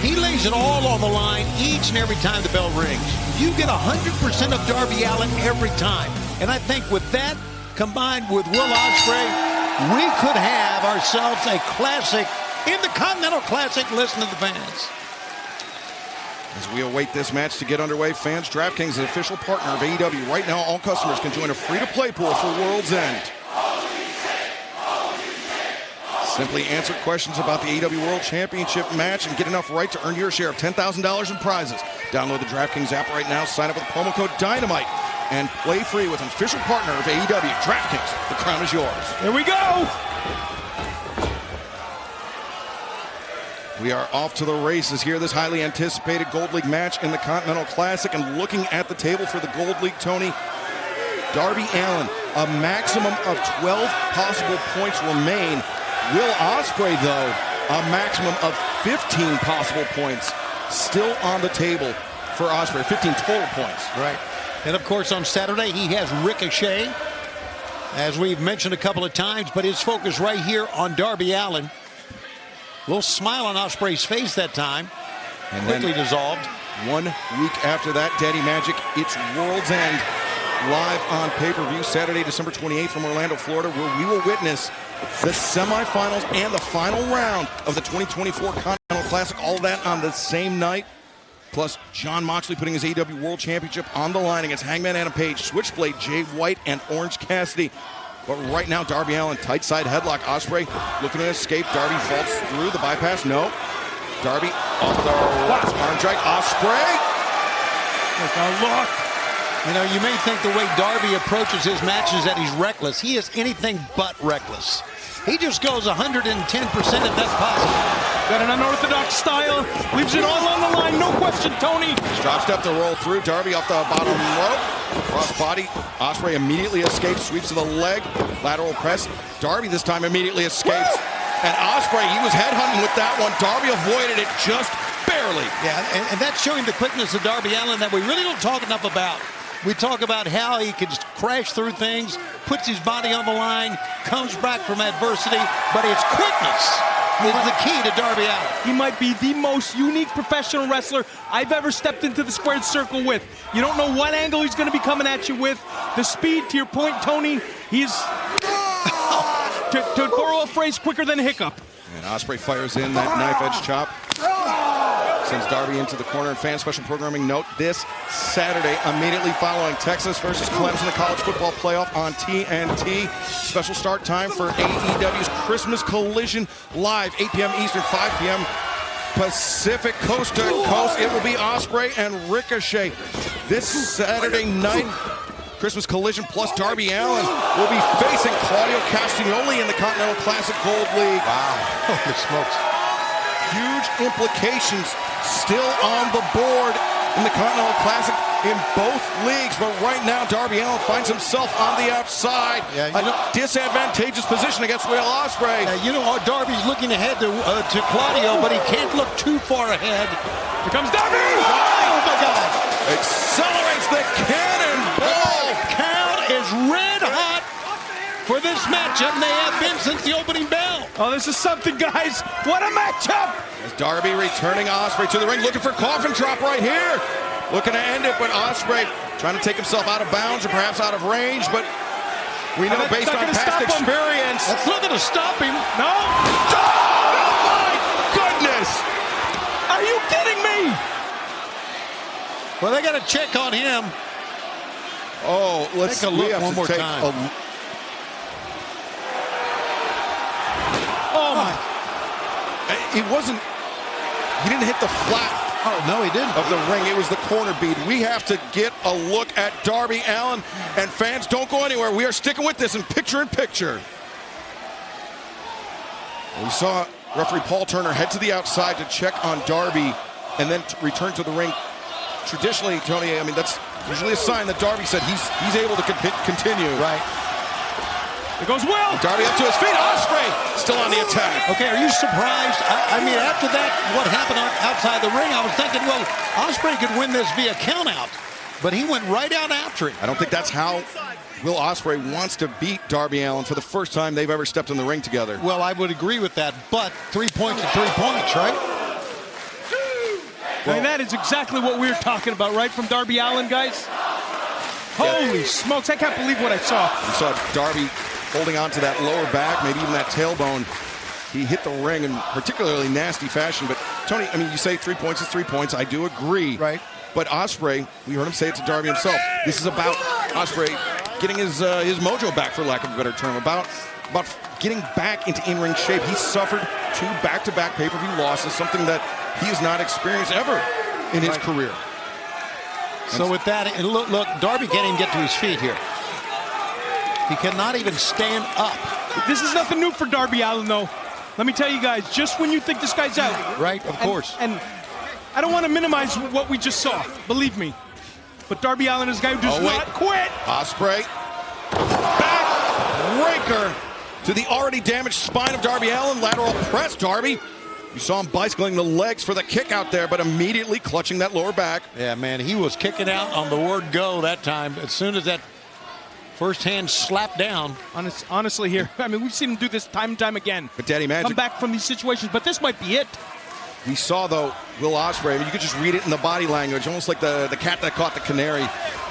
he lays it all on the line each and every time the bell rings. You get 100% of Darby Allin every time. And I think with that, combined with Will Ospreay, we could have ourselves a classic, Intercontinental Classic. Listen to the fans. As we await this match to get underway, fans, DraftKings is an official partner of AEW. Right now, all customers can join a free-to-play pool for World's End. Simply answer questions about the AEW World Championship match and get enough right to earn your share of $10,000 in prizes. Download the DraftKings app right now, sign up with the promo code Dynamite, and play free with an official partner of AEW. DraftKings, the crown is yours. Here we go! We are off to the races here. This highly anticipated Gold League match in the Continental Classic. And looking at the table for the Gold League, Tony, Darby Allin, a maximum of 12 possible points remain. Will Ospreay, though, a maximum of 15 possible points still on the table for Ospreay. 15 total points. Right. And, of course, on Saturday, he has Ricochet, as we've mentioned a couple of times, but his focus right here on Darby Allin. A little smile on Ospreay's face that time. And quickly dissolved. 1 week after that, Daddy Magic, it's World's End. Live on pay-per-view Saturday, December 28th from Orlando, Florida, where we will witness the semifinals and the final round of the 2024 Continental Classic. All of that on the same night. Plus, Jon Moxley putting his AEW World Championship on the line against Hangman Adam Page, Switchblade, Jay White, and Orange Cassidy. But right now, Darby Allin, tight side headlock. Ospreay looking to escape. Darby falls through the bypass. No. Darby off the arm drag. Ospreay. Look. You know, you may think the way Darby approaches his matches that he's reckless. He is anything but reckless. He just goes 110% if that's possible. Got an unorthodox style. Leaves it all on the line. No question, Tony. Drop step to roll through. Darby off the bottom rope. Cross body. Ospreay immediately escapes. Sweeps to the leg. Lateral press. Darby this time immediately escapes. And Ospreay, he was headhunting with that one. Darby avoided it just barely. Yeah, and that's showing the quickness of Darby Allin that we really don't talk enough about. We talk about how he can crash through things, puts his body on the line, comes back from adversity, but his quickness is the key to Darby Allin. He might be the most unique professional wrestler I've ever stepped into the squared circle with. You don't know what angle he's going to be coming at you with. The speed, to your point, Tony, he's, to borrow a phrase, quicker than a hiccup. And Ospreay fires in that knife edge chop. Sends Darby into the corner. And fan special programming note, this Saturday, immediately following Texas versus Clemson, the college football playoff on TNT. Special start time for AEW's Christmas Collision live, 8 p.m. Eastern, 5 p.m. Pacific, coast to coast. It will be Ospreay and Ricochet this Saturday night. Christmas Collision plus Darby Allin will be facing Claudio Castagnoli in the Continental Classic Gold League. Wow, holy smokes. Huge implications still on the board in the Continental Classic in both leagues. But right now, Darby Allin finds himself on the outside. Yeah, a disadvantageous position against Will Ospreay. You know, Darby's looking ahead to Claudio, but he can't look too far ahead. Here comes Darby! Oh, my God. Accelerates the cannonball. Count is red hot for this matchup, and they have been since the opening bell. Oh, this is something, guys. What a matchup! As Darby returning Ospreay to the ring, looking for coffin drop right here. Looking to end it, but Ospreay trying to take himself out of bounds or perhaps out of range, but we know based on past experience. That's not going to stop him. No. Oh, my goodness! Are you kidding me? Well, they got to check on him. Oh, let's take a look one more time. Oh my! It wasn't. He didn't hit the flat. Oh no, he didn't. Of the ring, it was the corner bead. We have to get a look at Darby Allin, and fans, don't go anywhere. We are sticking with this in picture. We saw referee Paul Turner head to the outside to check on Darby, and then return to the ring. Traditionally, Tony, I mean, that's usually a sign that Darby said he's able to continue. Right. There goes Will. Darby up to his feet. Ospreay still on the attack. Okay, are you surprised? I mean, after that, what happened outside the ring, I was thinking, well, Ospreay could win this via countout, but he went right out after him. I don't think that's how Will Ospreay wants to beat Darby Allin for the first time they've ever stepped in the ring together. Well, I would agree with that, but 3 points are 3 points, right? I mean, that is exactly what we were talking about, right, from Darby Allin, guys? Holy smokes, I can't believe what I saw. We saw Darby holding on to that lower back, maybe even that tailbone. He hit the ring in particularly nasty fashion. But, Tony, I mean, you say 3 points is 3 points. I do agree. Right. But Ospreay, we heard him say it to Darby himself, this is about Ospreay getting his mojo back, for lack of a better term, about getting back into in-ring shape. He suffered 2 back-to-back pay-per-view losses, something that he has not experienced ever in his career. So with that, and look, Darby can't even get to his feet here. He cannot even stand up. This is nothing new for Darby Allin, though. Let me tell you guys, just when you think this guy's out. Right, of course. And I don't want to minimize what we just saw, believe me. But Darby Allin is a guy who does not quit. Ospreay, back-breaker to the already damaged spine of Darby Allin. Lateral press, Darby. You saw him bicycling the legs for the kick out there, but immediately clutching that lower back. Yeah, man, he was kicking out on the word go that time. As soon as that first hand slapped down. Honestly here, I mean, we've seen him do this time and time again. But Daddy Magic, come back from these situations, but this might be it. We saw, though, Will Ospreay, I mean, you could just read it in the body language, almost like the cat that caught the canary,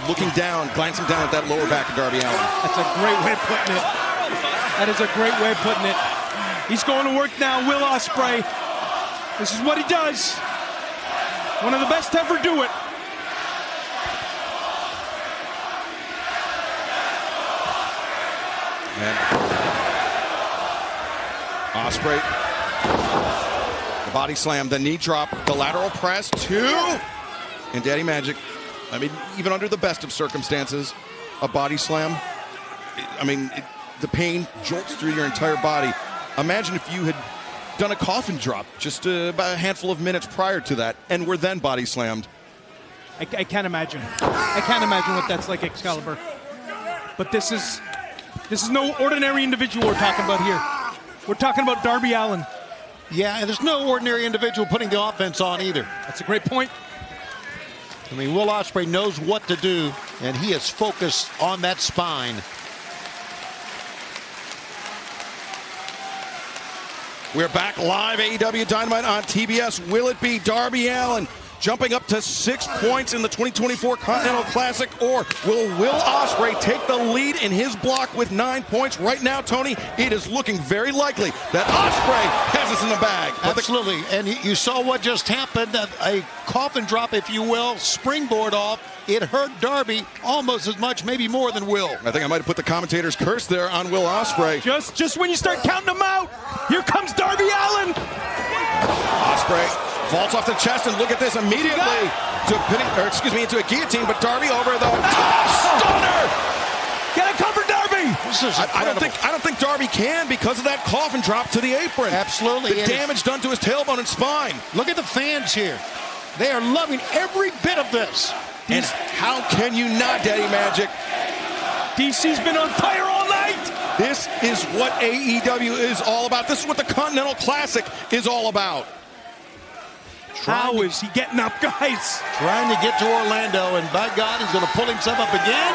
looking down, glancing down at that lower back of Darby Allin. That's a great way of putting it. That is a great way of putting it. He's going to work now, Will Ospreay. This is what he does. One of the best to ever do it. And Ospreay, the body slam, the knee drop, the lateral press, 2. And Daddy Magic, I mean, even under the best of circumstances, a body slam, I mean, the pain jolts through your entire body. Imagine if you had done a coffin drop just about a handful of minutes prior to that and were then body slammed. I can't imagine. I can't imagine what that's like, Excalibur. But this is no ordinary individual we're talking about here. We're talking about Darby Allin. Yeah, and there's no ordinary individual putting the offense on either. That's a great point. I mean, Will Ospreay knows what to do, and he is focused on that spine. We're back live, AEW Dynamite on TBS. Will it be Darby Allin jumping up to 6 points in the 2024 Continental Classic, or will Will Ospreay take the lead in his block with 9 points? Right now, Tony, it is looking very likely that Ospreay has us in the bag. Absolutely, and you saw what just happened, a coffin drop, if you will, springboard off. It hurt Darby almost as much, maybe more than Will. I think I might have put the commentator's curse there on Will Ospreay. Just when you start counting them out, here comes Darby Allin. Ospreay falls off the chest, and look at this immediately into a guillotine, but Darby over the top stunner. Get it covered, Darby. I don't think Darby can because of that coffin drop to the apron. Absolutely. The damage done to his tailbone and spine. Look at the fans here. They are loving every bit of this. And how can you not, Daddy Magic? DC's been on fire all night. This is what AEW is all about. This is what the Continental Classic is all about. How is he getting up, guys? Trying to get to Orlando, and by God, he's going to pull himself up again.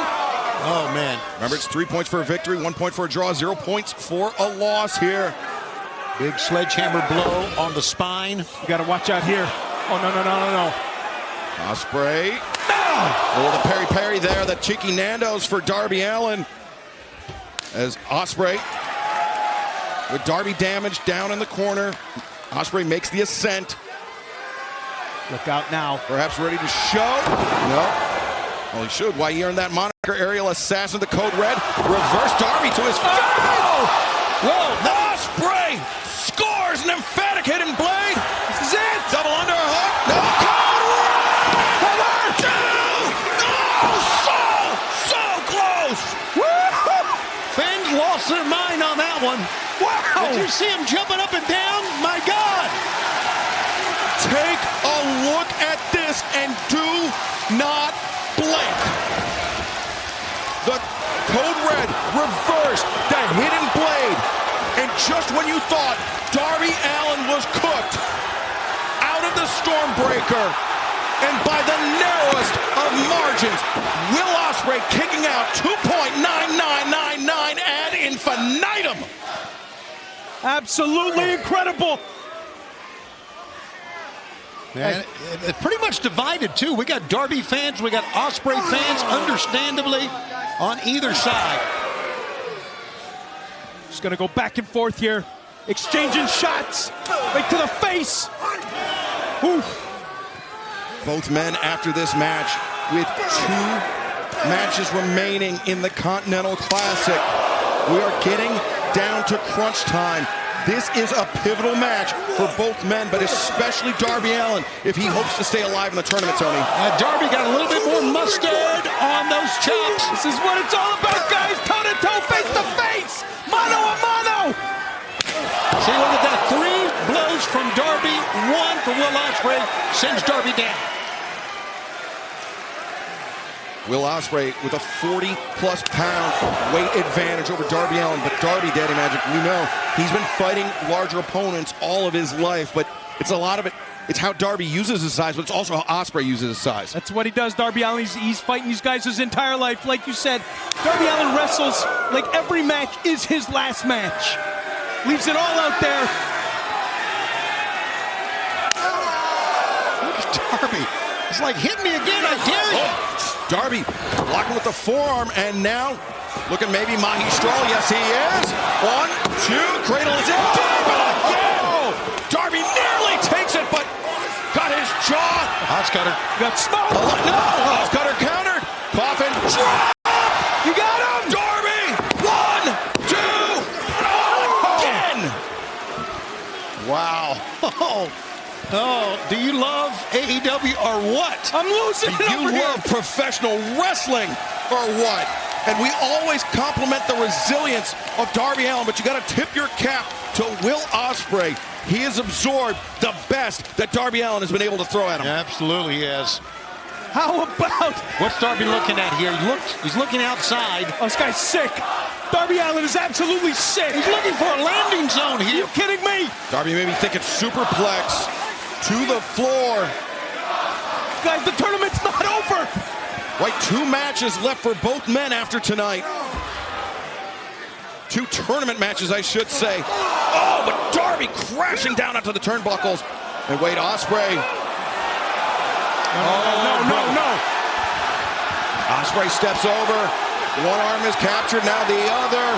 Oh, man. Remember, it's 3 points for a victory, 1 point for a draw, 0 points for a loss here. Big sledgehammer blow on the spine. You got to watch out here. Oh, no. Ospreay. Oh, the parry there, the cheeky Nando's for Darby Allin. As Ospreay, with Darby damaged down in the corner, Ospreay makes the ascent. Look out now. Perhaps ready to show. No. Well, he should. Why he earned that moniker, aerial assassin, the code red. Reverse Darby to his face. Whoa! Ospreay scores an emphatic hidden blade. This is it. Double underhook. No. Code red. So close. Fans lost their mind on that one. Wow. Did you see him jumping up and down? My God. Take a look at this and do not blink. The code red reversed the hidden blade. And just when you thought Darby Allin was cooked, out of the Stormbreaker, and by the narrowest of margins, Will Ospreay kicking out 2.9999 ad infinitum. Absolutely incredible. Man, it's pretty much divided, too. We got Darby fans, we got Ospreay fans, understandably, on either side. Just going to go back and forth here. Exchanging shots right to the face. Ooh. Both men after this match with 2 matches remaining in the Continental Classic. We are getting down to crunch time. This is a pivotal match for both men, but especially Darby Allin if he hopes to stay alive in the tournament, Tony. Darby got a little bit more mustard on those chops. This is what it's all about, guys. Toe-to-toe, face-to-face. Mano a mano. See, look at that. 3 blows from Darby, 1 for Will Ospreay, sends Darby down. Will Ospreay with a 40-plus pound weight advantage over Darby Allin. But Darby, Daddy Magic, we know he's been fighting larger opponents all of his life. But it's a lot of it. It's how Darby uses his size, but it's also how Ospreay uses his size. That's what he does, Darby Allin. He's fighting these guys his entire life. Like you said, Darby Allin wrestles like every match is his last match. Leaves it all out there. Look at Darby. It's like, hit me again, I dare you. Darby blocking with the forearm, and now looking maybe Magistral. Yes, he is. 1, 2, cradle is in. Again. Darby nearly takes it, but got his jaw. House cutter. Got smoked. No, house cutter countered. Coffin drop. You got him. Darby. 1, 2, again. Wow. Oh, do you love AEW or what? I'm losing it over You love professional wrestling or what? And we always compliment the resilience of Darby Allin, but you got to tip your cap to Will Ospreay. He has absorbed the best that Darby Allin has been able to throw at him. Absolutely, he has. How about... What's Darby looking at here? He's looking outside. Oh, this guy's sick. Darby Allin is absolutely sick. He's looking for a landing zone here. Are you kidding me? Darby may be thinking superplex to the floor. Guys, the tournament's not over. Right, 2 matches left for both men after tonight. 2 tournament matches, I should say. Oh, but Darby crashing down onto the turnbuckles. And wait, Ospreay. No. Ospreay steps over. One arm is captured, now the other.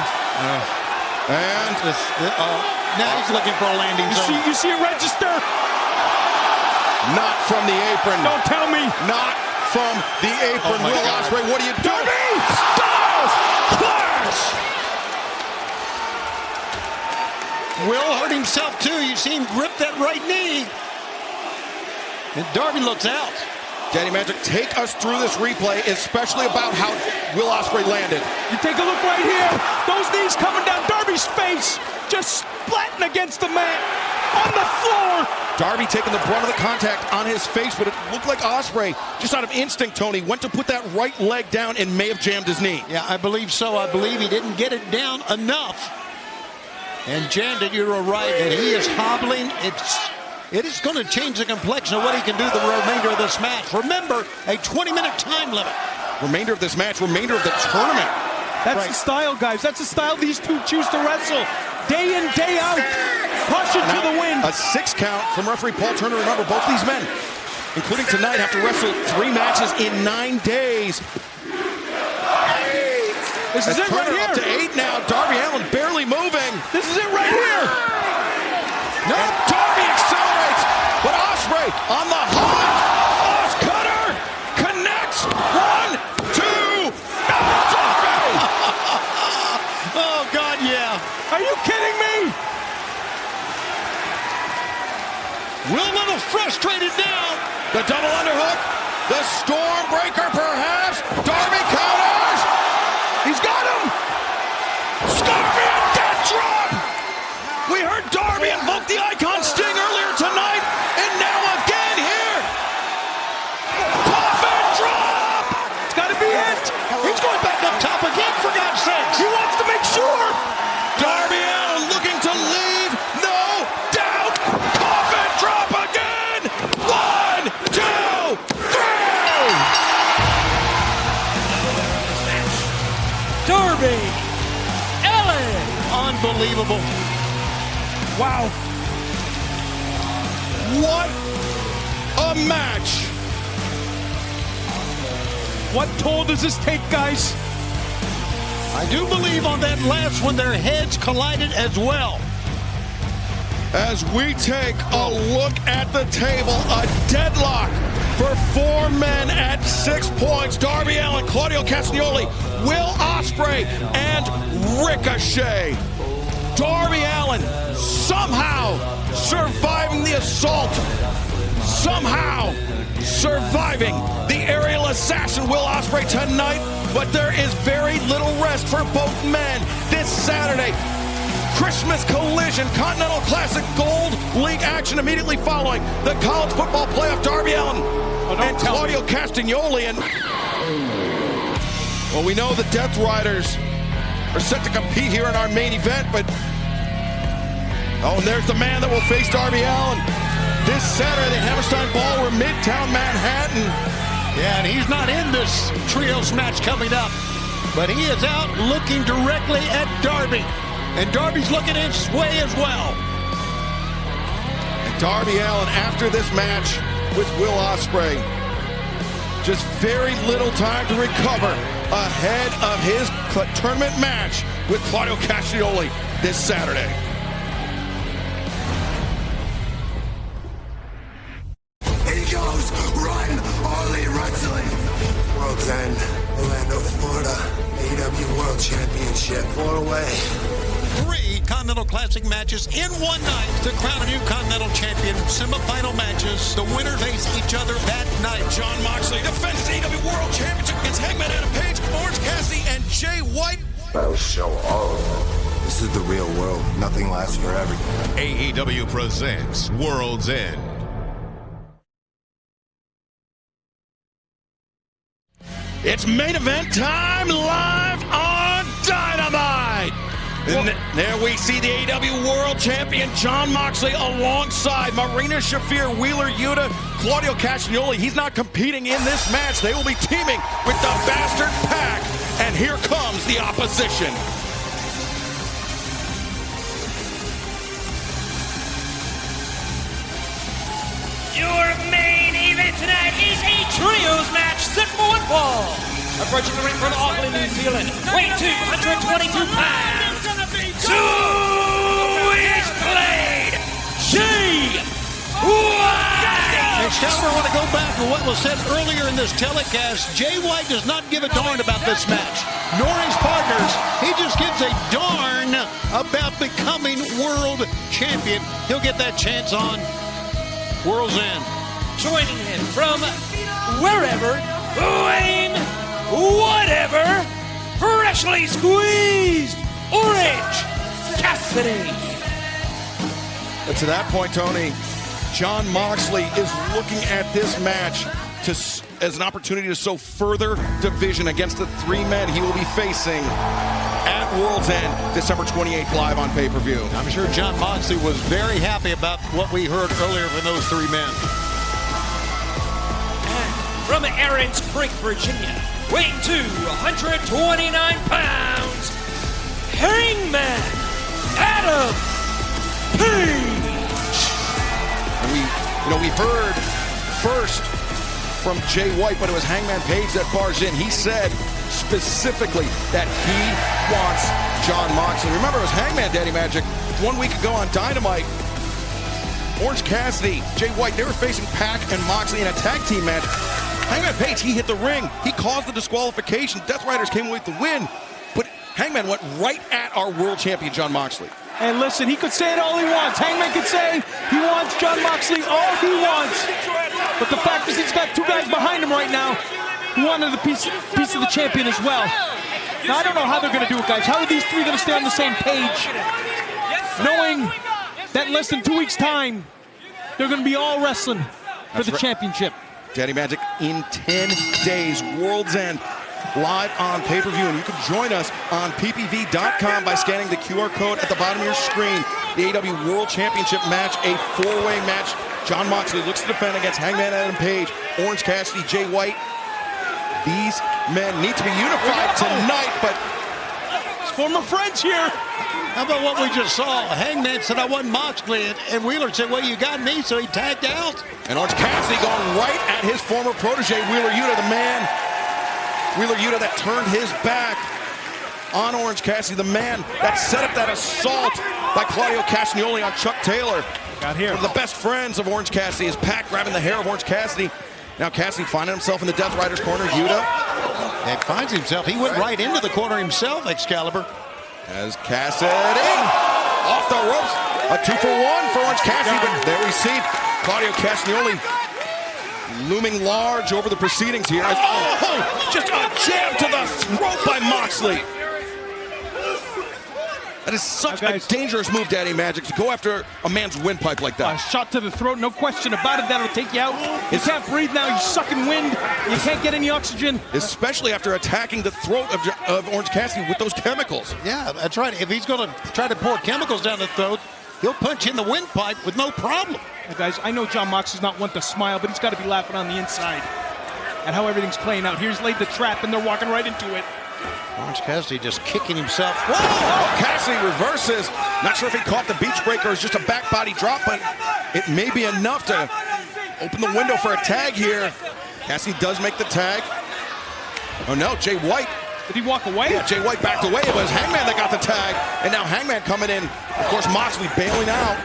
And now he's looking for a landing zone. You see a register? Not from the apron. Don't tell me. Not from the apron. Oh Will Ospreay, what are you doing? Darby! Styles Clash! Will hurt himself too. You see him grip that right knee. And Darby looks out. Daddy Magic, take us through this replay, especially about how Will Ospreay landed. You take a look right here. Those knees coming down Darby's face. Just splatting against the mat. On the floor. Darby taking the brunt of the contact on his face, but it looked like Ospreay, just out of instinct, Tony, went to put that right leg down and may have jammed his knee. Yeah, I believe so. I believe he didn't get it down enough. And jammed it, you're right, and he is hobbling. It is going to change the complexion of what he can do the remainder of this match. Remember, a 20-minute time limit. Remainder of this match, remainder of the tournament. That's the style, guys. That's the style these 2 choose to wrestle. Day in, day out. Caution to the wind. A 6 count from referee Paul Turner. Remember, both these men, including tonight, have to wrestle 3 matches in 9 days. This is it right Turner here. up to 8 now. Darby Allin barely moving. This is it right here. No. And Darby accelerates, but Ospreay on the high. Will a little frustrated now. The double underhook. The Stormbreaker, perhaps. Darby counters. He's got him. Scorpion death drop. We heard Darby invoke the Icon Sting earlier tonight, and now again here. Coffin drop. It's got to be it. He's going back up top again, for God's sakes. He wants to make sure. Darby Allin looking to leave. No doubt. Coffin drop again. 1, 2, 3. Darby Allin. Unbelievable. Wow. What a match. What toll does this take, guys? I do believe on that last one, their heads collided as well. As we take a look at the table, a deadlock for 4 men at 6 points. Darby Allin, Claudio Castagnoli, Will Ospreay, and Ricochet. Darby Allin somehow surviving the assault. Somehow surviving the aerial assassin Will Ospreay tonight. But there is very little rest for both men this Saturday. Christmas Collision, Continental Classic Gold League action immediately following the college football playoff. Darby Allin and Claudio Castagnoli. And well, we know the Death Riders are set to compete here in our main event, but oh, and there's the man that will face Darby Allin this Saturday, the Hammerstein Ballroom, Midtown Manhattan. Yeah, and he's not in this trios match coming up, but he is out looking directly at Darby, and Darby's looking his way as well. And Darby Allin, after this match with Will Ospreay, just very little time to recover ahead of his tournament match with Claudio Castagnoli this Saturday. He goes, run, All Elite Wrestling. World's End, Orlando, Florida. AEW World Championship. 4 away. 3 Continental Classic matches in one night to crown a new Continental Champion. Semifinal matches. The winners face each other that night. John Moxley defends the AEW World Championship against Hangman Adam Page, Orange Cassidy, and Jay White. I'll show all of them. This is the real world. Nothing lasts forever. AEW presents World's End. It's main event time live on Dynamite. And there we see the AEW World Champion John Moxley alongside Marina Shafir, Wheeler Yuta, Claudio Castagnoli. He's not competing in this match. They will be teaming with the Bastard Pack. And here comes the opposition. Your main event tonight is a trios match set for 1 fall. Approaching the ring from Auckland, New Zealand, weighing 222 pounds. To his blade, Jay White. And Stalber, I want to go back to what was said earlier in this telecast. Jay White does not give a darn about this match, nor his partners. He just gives a darn about becoming world champion. He'll get that chance on World's End. Joining him from wherever, weighing whatever, freshly squeezed Orange Cassidy. But to that point, Tony, John Moxley is looking at this match as an opportunity to sow further division against the 3 men he will be facing at World's End, December 28th, live on pay-per-view. I'm sure John Moxley was very happy about what we heard earlier from those 3 men. And from Aaron's Creek, Virginia, weighing 229 pounds, Hangman Adam Page. And we heard first from Jay White, but it was Hangman Page that bars in. He said specifically that he wants John Moxley. Remember, it was Hangman Daddy Magic 1 week ago on Dynamite. Orange Cassidy, Jay White, they were facing Pac and Moxley in a tag team match. Hangman Page, he hit the ring. He caused the disqualification. Death Riders came away with the win, but Hangman went right at our world champion, John Moxley. And listen, he could say it all he wants. Hangman could say he wants Jon Moxley all he wants. But the fact is he's got two guys behind him right now who wanted a piece of the champion as well. Now, I don't know how they're going to do it, guys. How are these three going to stay on the same page? Knowing that in less than 2 weeks' time, they're going to be all wrestling for the championship. Daddy Magic in 10 days, World's End, live on pay-per-view. And you can join us on ppv.com by scanning the QR code at the bottom of your screen. The AEW World Championship match, a four-way match. Jon Moxley looks to defend against Hangman Adam Page, Orange Cassidy, Jay White. These men need to be unified tonight, but former friends here. How about what we just saw? Hangman said, I want Moxley, and Wheeler said, well, you got me, so he tagged out. And Orange Cassidy going right at his former protege, Wheeler Yuta, the man. Wheeler Yuta that turned his back on Orange Cassidy, the man that set up that assault by Claudio Castagnoli on Chuck Taylor. Got here. One of the best friends of Orange Cassidy is Pac grabbing the hair of Orange Cassidy. Now Cassidy finding himself in the Death Rider's corner. Yuta. And finds himself. He went right into the corner himself, Excalibur. As Cassidy off the ropes. A 2-for-1 for Orange Cassidy, but there we see Claudio Castagnoli looming large over the proceedings here. Oh, just a jab to the throat by Moxley. That is such a dangerous move, Daddy Magic, to go after a man's windpipe like that. A shot to the throat, no question about it. That'll take you out. You can't breathe now. You're sucking wind. You can't get any oxygen. Especially after attacking the throat of Orange Cassidy with those chemicals. Yeah, that's right. If he's going to try to pour chemicals down the throat, he'll punch in the windpipe with no problem. Well, guys, I know Jon Moxley's not one to smile, but he's got to be laughing on the inside at how everything's playing out. Here's laid the trap, and they're walking right into it. Orange Cassidy just kicking himself. Whoa! Oh, Cassidy reverses. Not sure if he caught the beach breaker or just a back body drop, but it may be enough to open the window for a tag here. Cassidy does make the tag. Oh no, Jay White. Did he walk away? Yeah, Jay White backed away. It was Hangman that got the tag. And now Hangman coming in. Of course, Moxley bailing out.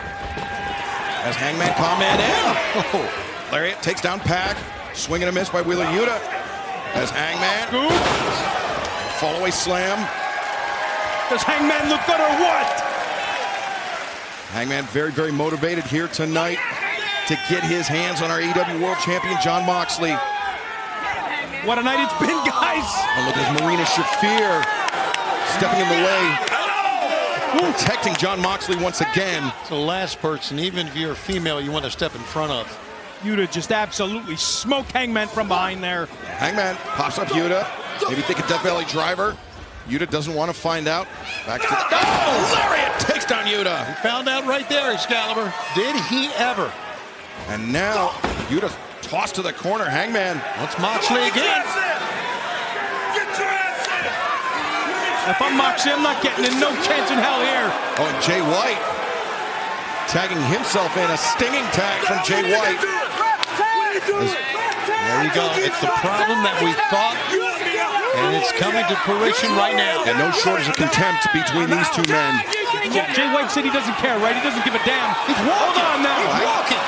As Hangman coming in. Oh, Lariat takes down Pac. Swing and a miss by Wheeler Yuta. As Hangman. Fall-away slam. Does Hangman look good or what? Hangman very, very motivated here tonight to get his hands on our AEW World Champion, Jon Moxley. What a night it's been, guys. And look at Marina Shafir stepping in the way, protecting Jon Moxley once again. It's the last person, even if you're a female, you want to step in front of. Yuta just absolutely smoked Hangman from behind there. Hangman pops up Yuta. Maybe think a Death Valley driver. Yuta doesn't want to find out. Back to the... Oh, Lariat takes down Yuta. He found out right there, Excalibur. Did he ever? And now Yuta tossed to the corner. Hangman wants Moxley again. If I'm Moxley, I'm not getting in. No chance in hell here. Oh, and Jay White tagging himself in. A stinging tag from Jay White. There you go. It's the problem that we thought, and it's coming to fruition right now. And no shortage of contempt between these two men. Jay White said he doesn't care, right? He doesn't give a damn. He's walking. Hold on now. He's walking.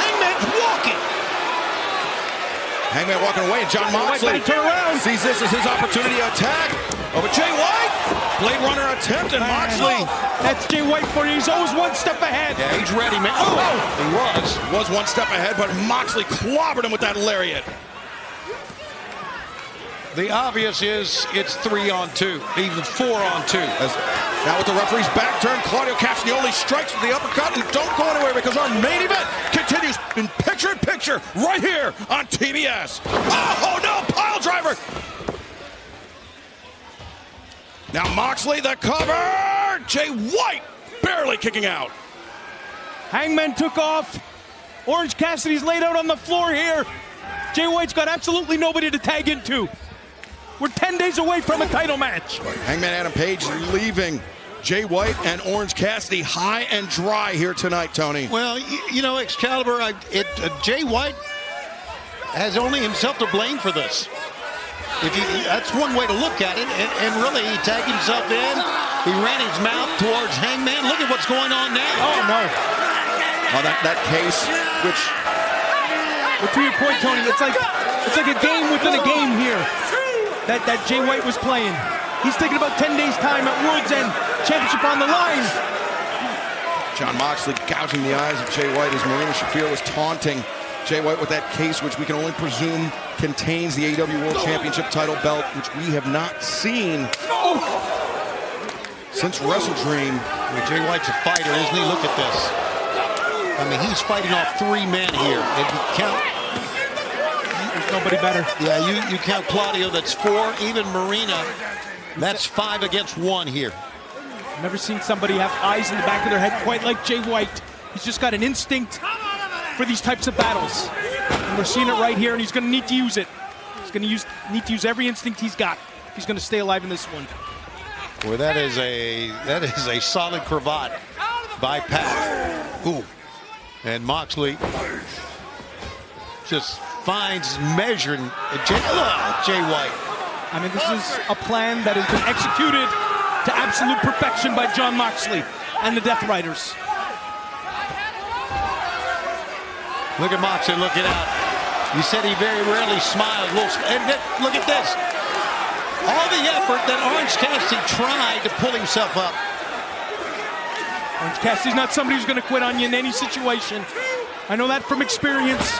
Hangman's walking. Hangman walking away, and Jon Moxley sees this as his opportunity to attack. Oh, but Jay White, Blade Runner attempt, and Moxley. That's Jay White for you. He's always one step ahead. Yeah, he's ready, man. Oh, he was one step ahead, but Moxley clobbered him with that lariat. The obvious is it's 3-on-2, even 4-on-2. Now with the referee's back turn, Claudio Castagnoli strikes with the uppercut, and don't go anywhere because our main event continues in picture-in-picture right here on TBS. Oh no, pile driver! Now Moxley, the cover! Jay White barely kicking out. Hangman took off. Orange Cassidy's laid out on the floor here. Jay White's got absolutely nobody to tag into. We're 10 days away from a title match. Hangman Adam Page leaving Jay White and Orange Cassidy high and dry here tonight, Tony. Well, you know, Excalibur, Jay White has only himself to blame for this. That's one way to look at it, and really he tagged himself in. He ran his mouth towards Hangman. Look at what's going on now. Oh no! Oh, that case, which. Well, to your point, Tony, it's like a game within a game here that Jay White was playing. He's thinking about 10 days' time at World's End championship on the line. Jon Moxley gouging the eyes of Jay White as Marina Shafir was taunting Jay White with that case, which we can only presume contains the AEW World Championship title belt, which we have not seen since Wrestle Dream. Well, Jay White's a fighter, isn't he? Look at this. I mean, he's fighting off 3 men here. If you count, there's nobody better. Yeah, you count Claudio, that's 4. Even Marina, that's 5 against 1 here. I've never seen somebody have eyes in the back of their head quite like Jay White. He's just got an instinct for these types of battles. And we're seeing it right here, and he's going to need to use it. He's going to need to use every instinct he's got if he's going to stay alive in this one. Boy, that is a solid cravat by Pat. Ooh. And Moxley just finds measuring Jay White. I mean, this is a plan that has been executed to absolute perfection by Jon Moxley and the Death Riders. Look at Moxley looking out. You said he very rarely smiled. And look at this. All the effort that Orange Cassidy tried to pull himself up. Orange Cassidy's not somebody who's going to quit on you in any situation. I know that from experience.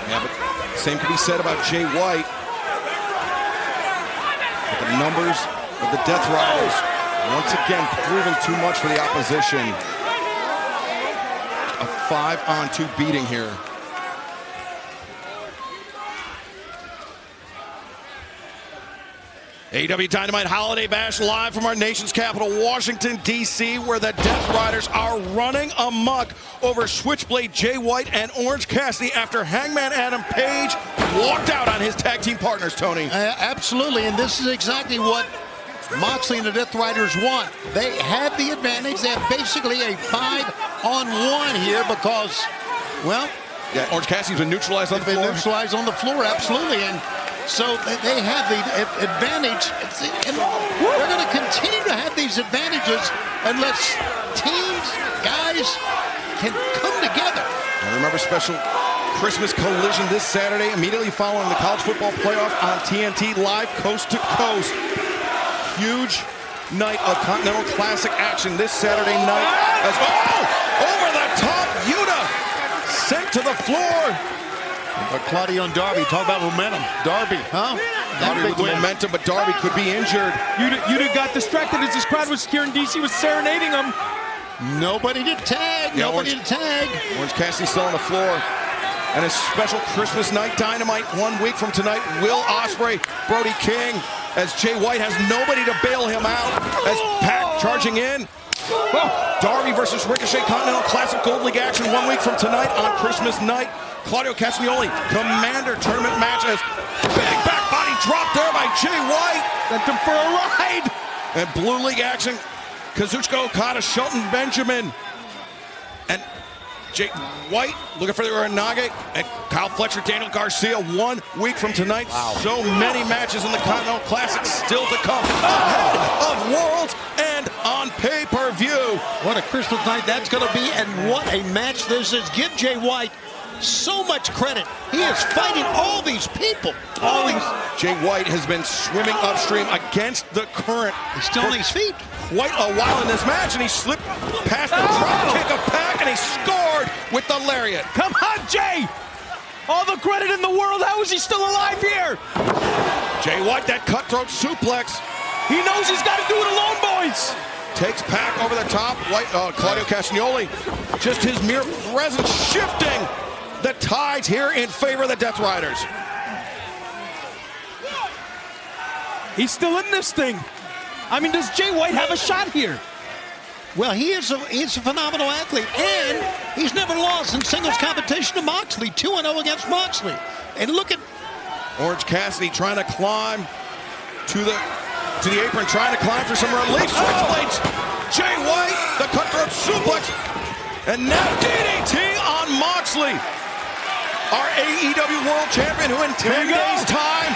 Yeah, but same can be said about Jay White. But the numbers of the Death Riders once again proving too much for the opposition. A 5-on-2 beating here. AEW Dynamite Holiday Bash live from our nation's capital, Washington, D.C., where the Death Riders are running amok over Switchblade Jay White and Orange Cassidy after Hangman Adam Page walked out on his tag team partners, Tony. Absolutely, and this is exactly what Moxley and the Death Riders want. They have the advantage. They have basically a 5-on-1 here because, well... Yeah, Orange Cassidy's been neutralized on the floor. Been neutralized on the floor, absolutely, and so they have the advantage, and they're going to continue to have these advantages unless teams, guys, can come together. And remember, special Christmas collision this Saturday, immediately following the college football playoff on TNT, live coast to coast. Huge night of Continental Classic action this Saturday night. As, over the top, Yuta sent to the floor. But Claudio and Darby, talk about momentum. Darby, huh? Darby with the momentum, but Darby could be injured. Yuta got distracted as his crowd was here in DC, was serenading him. Nobody to tag, nobody to tag. Orange Cassidy still on the floor. And a special Christmas night Dynamite 1 week from tonight. Will Ospreay, Brody King, as Jay White has nobody to bail him out. As Pac charging in. Darby versus Ricochet Continental Classic Gold League action 1 week from tonight on Christmas night. Claudio Castagnoli, Commander Tournament match as big back body drop there by Jay White. Sent him for a ride. And Blue League action, Kazuchika Okada, Shelton Benjamin. And Jay White looking for the Uranage. And Kyle Fletcher, Daniel Garcia 1 week from tonight. Wow. So many matches in the Continental Classic still to come. Ahead of Worlds and on pay-per-view. What a Christmas night that's going to be, and what a match this is. Give Jay White so much credit. He is fighting all these people. Jay White has been swimming upstream against the current. He's still on his feet. White a while in this match, and he slipped past the drop kick of Pac, and he scored with the lariat. Come on, Jay! All the credit in the world. How is he still alive here? Jay White, that cutthroat suplex. He knows he's got to do it alone, boys. Takes Pac over the top. Claudio Castagnoli, just his mere presence shifting the tides here in favor of the Death Riders. He's still in this thing. I mean, does Jay White have a shot here? Well, he's a phenomenal athlete, and he's never lost in singles competition to Moxley. 2-0 against Moxley. And look at Orange Cassidy trying to climb to the apron, trying to climb for some relief. Switchblades. Jay White, the cutthroat suplex. And now DDT on Moxley. Our AEW World Champion, who in 10 days' time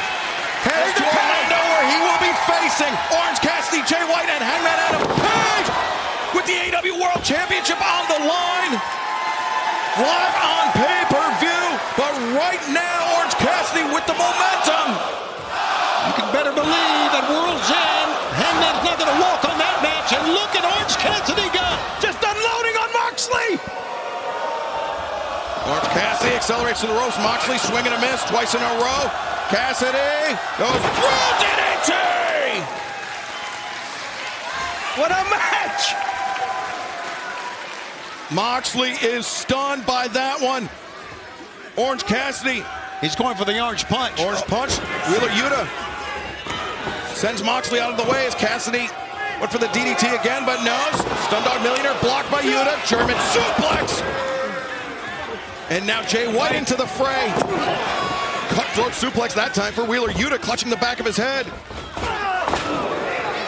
heads to Orlando, where he will be facing Orange Cassidy, Jay White, and Hangman Adam Page with the AEW World Championship on the line. Live on pay-per-view, but right now, Orange Cassidy with the momentum. You can better believe that World's End, Hangman's not going to walk on that match. match, and look at Orange Cassidy go. Just unloading on Moxley. Orange Cassidy accelerates to the ropes. Moxley swing and a miss twice in a row. Cassidy goes through DDT. What a match! Moxley is stunned by that one. Orange Cassidy. He's going for the orange punch. Orange punch. Wheeler Yuta sends Moxley out of the way as Cassidy went for the DDT again, but no. Stundog Millionaire blocked by Yuta. German suplex. And now Jay White into the fray. Cutthroat suplex that time for Wheeler Yuta, clutching the back of his head.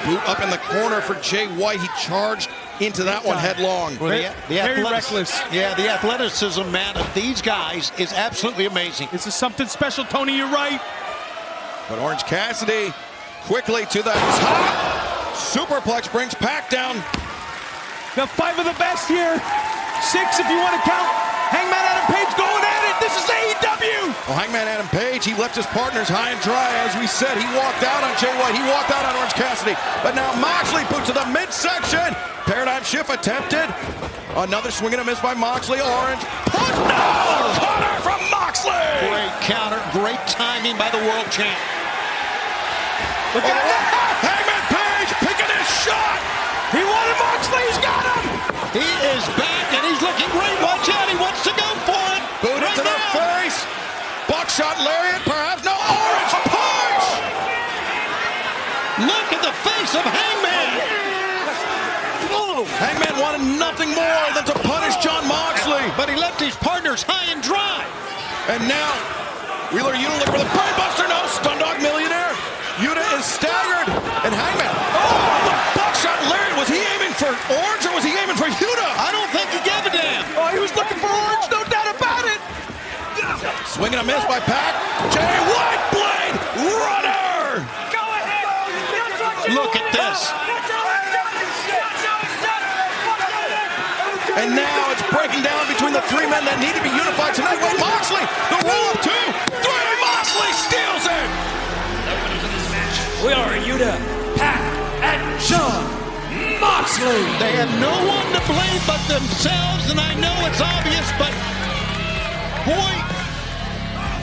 Boot up in the corner for Jay White. He charged into that one headlong. Very reckless. Yeah, the athleticism, man, of these guys is absolutely amazing. This is something special, Tony. You're right. But Orange Cassidy quickly to the top. Superplex brings Pac down. Got 5 of the best here. 6 if you want to count. Hangman Adam Page going at it. This is AEW. Well, Hangman Adam Page, he left his partners high and dry. As we said, he walked out on Jay White. He walked out on Orange Cassidy. But now Moxley boot to the midsection. Paradigm shift attempted. Another swing and a miss by Moxley. Orange punch. No! Counter from Moxley. Great counter. Great timing by the world champ. Look at that. Hangman Page picking his shot. He wanted Moxley. He's got him. He is back and he's looking great. Watch out. He wants to go for it. Boot into the face. Buckshot lariat, perhaps. No, orange punch. Look at the face of Hangman. Hangman wanted nothing more than to punish Jon Moxley. But he left his partners high and dry. And now, Wheeler Yuta looking for the brainbuster. No, Stundog Millionaire. Yuta is staggered. And Hangman. Oh, the buckshot lariat. Was he aiming for Orange or was he aiming for Yuta? I don't think he gave a damn. Oh, he was looking for Orange. No doubt about it. Swing and a miss by Pac. Jay White Blade Runner. Go ahead. Look at this. And now it's breaking down between the 3 men that need to be unified tonight. With Moxley, the roll up 2, 3. Moxley steals it. We are Yuta, Pac, and Jon Moxley. They have no one to blame but themselves, and I know it's obvious, but boy,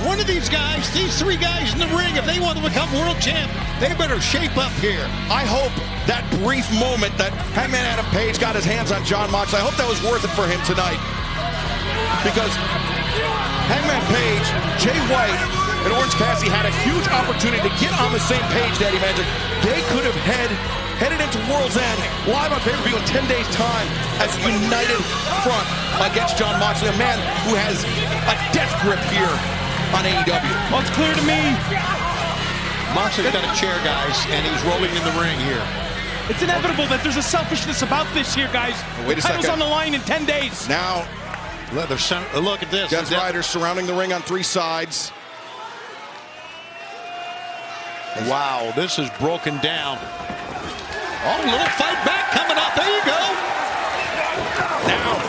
one of these guys, these 3 guys in the ring, if they want to become world champ, they better shape up here. I hope that brief moment that Hangman Adam Page got his hands on Jon Moxley, I hope that was worth it for him tonight. Because Hangman Page, Jay White, and Orange Cassidy had a huge opportunity to get on the same page, Daddy Magic. They could have headed into World's End live on pay-per-view in 10 days' time as a united front against Jon Moxley, a man who has a death grip here on AEW. Well, it's clear to me. Moxley's got a chair, guys, and he's rolling in the ring here. It's inevitable that there's a selfishness about this here, guys. Wait a the title's second. on the line in 10 days. Now, look at this. Death Riders surrounding the ring on 3 sides. Wow, this is broken down. Oh, a little fight back coming up. There you go. Now,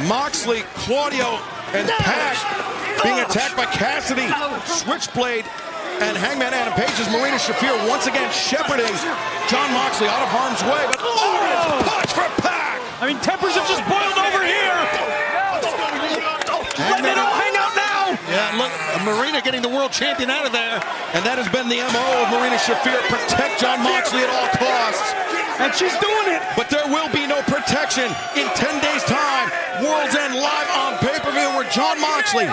Moxley, Claudio, and Pac being attacked by Cassidy, Switchblade, and Hangman Adam Page's Marina Shafir once again shepherding Jon Moxley out of harm's way. But orange punch for Pac! I mean, tempers have just boiled over here. Let it all hang out now. Yeah, look, Marina getting the world champion out of there. And that has been the MO of Marina Shafir, protect Jon Moxley at all costs. And she's doing it. But there will be no protection in 10 days' time. World's End live on pay-per-view where Jon Moxley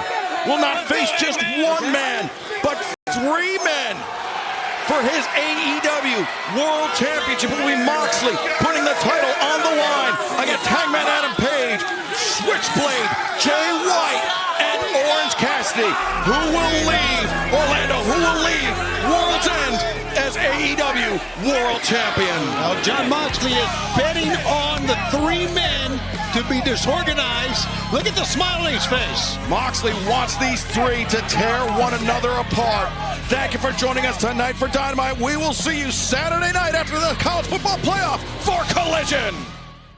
will not face just 1 man, but 3 men for his AEW World Championship. It will be Moxley putting the title on the line against Hangman Adam Page, Switchblade, Jay White, and Orange Cassidy. Who will leave Orlando? Who will leave World's End as AEW World Champion? Now, Jon Moxley is betting on the 3 men to be disorganized. Look at the smile on his face. Moxley wants these 3 to tear one another apart. Thank you for joining us tonight for Dynamite. We will see you Saturday night after the college football playoff for Collision.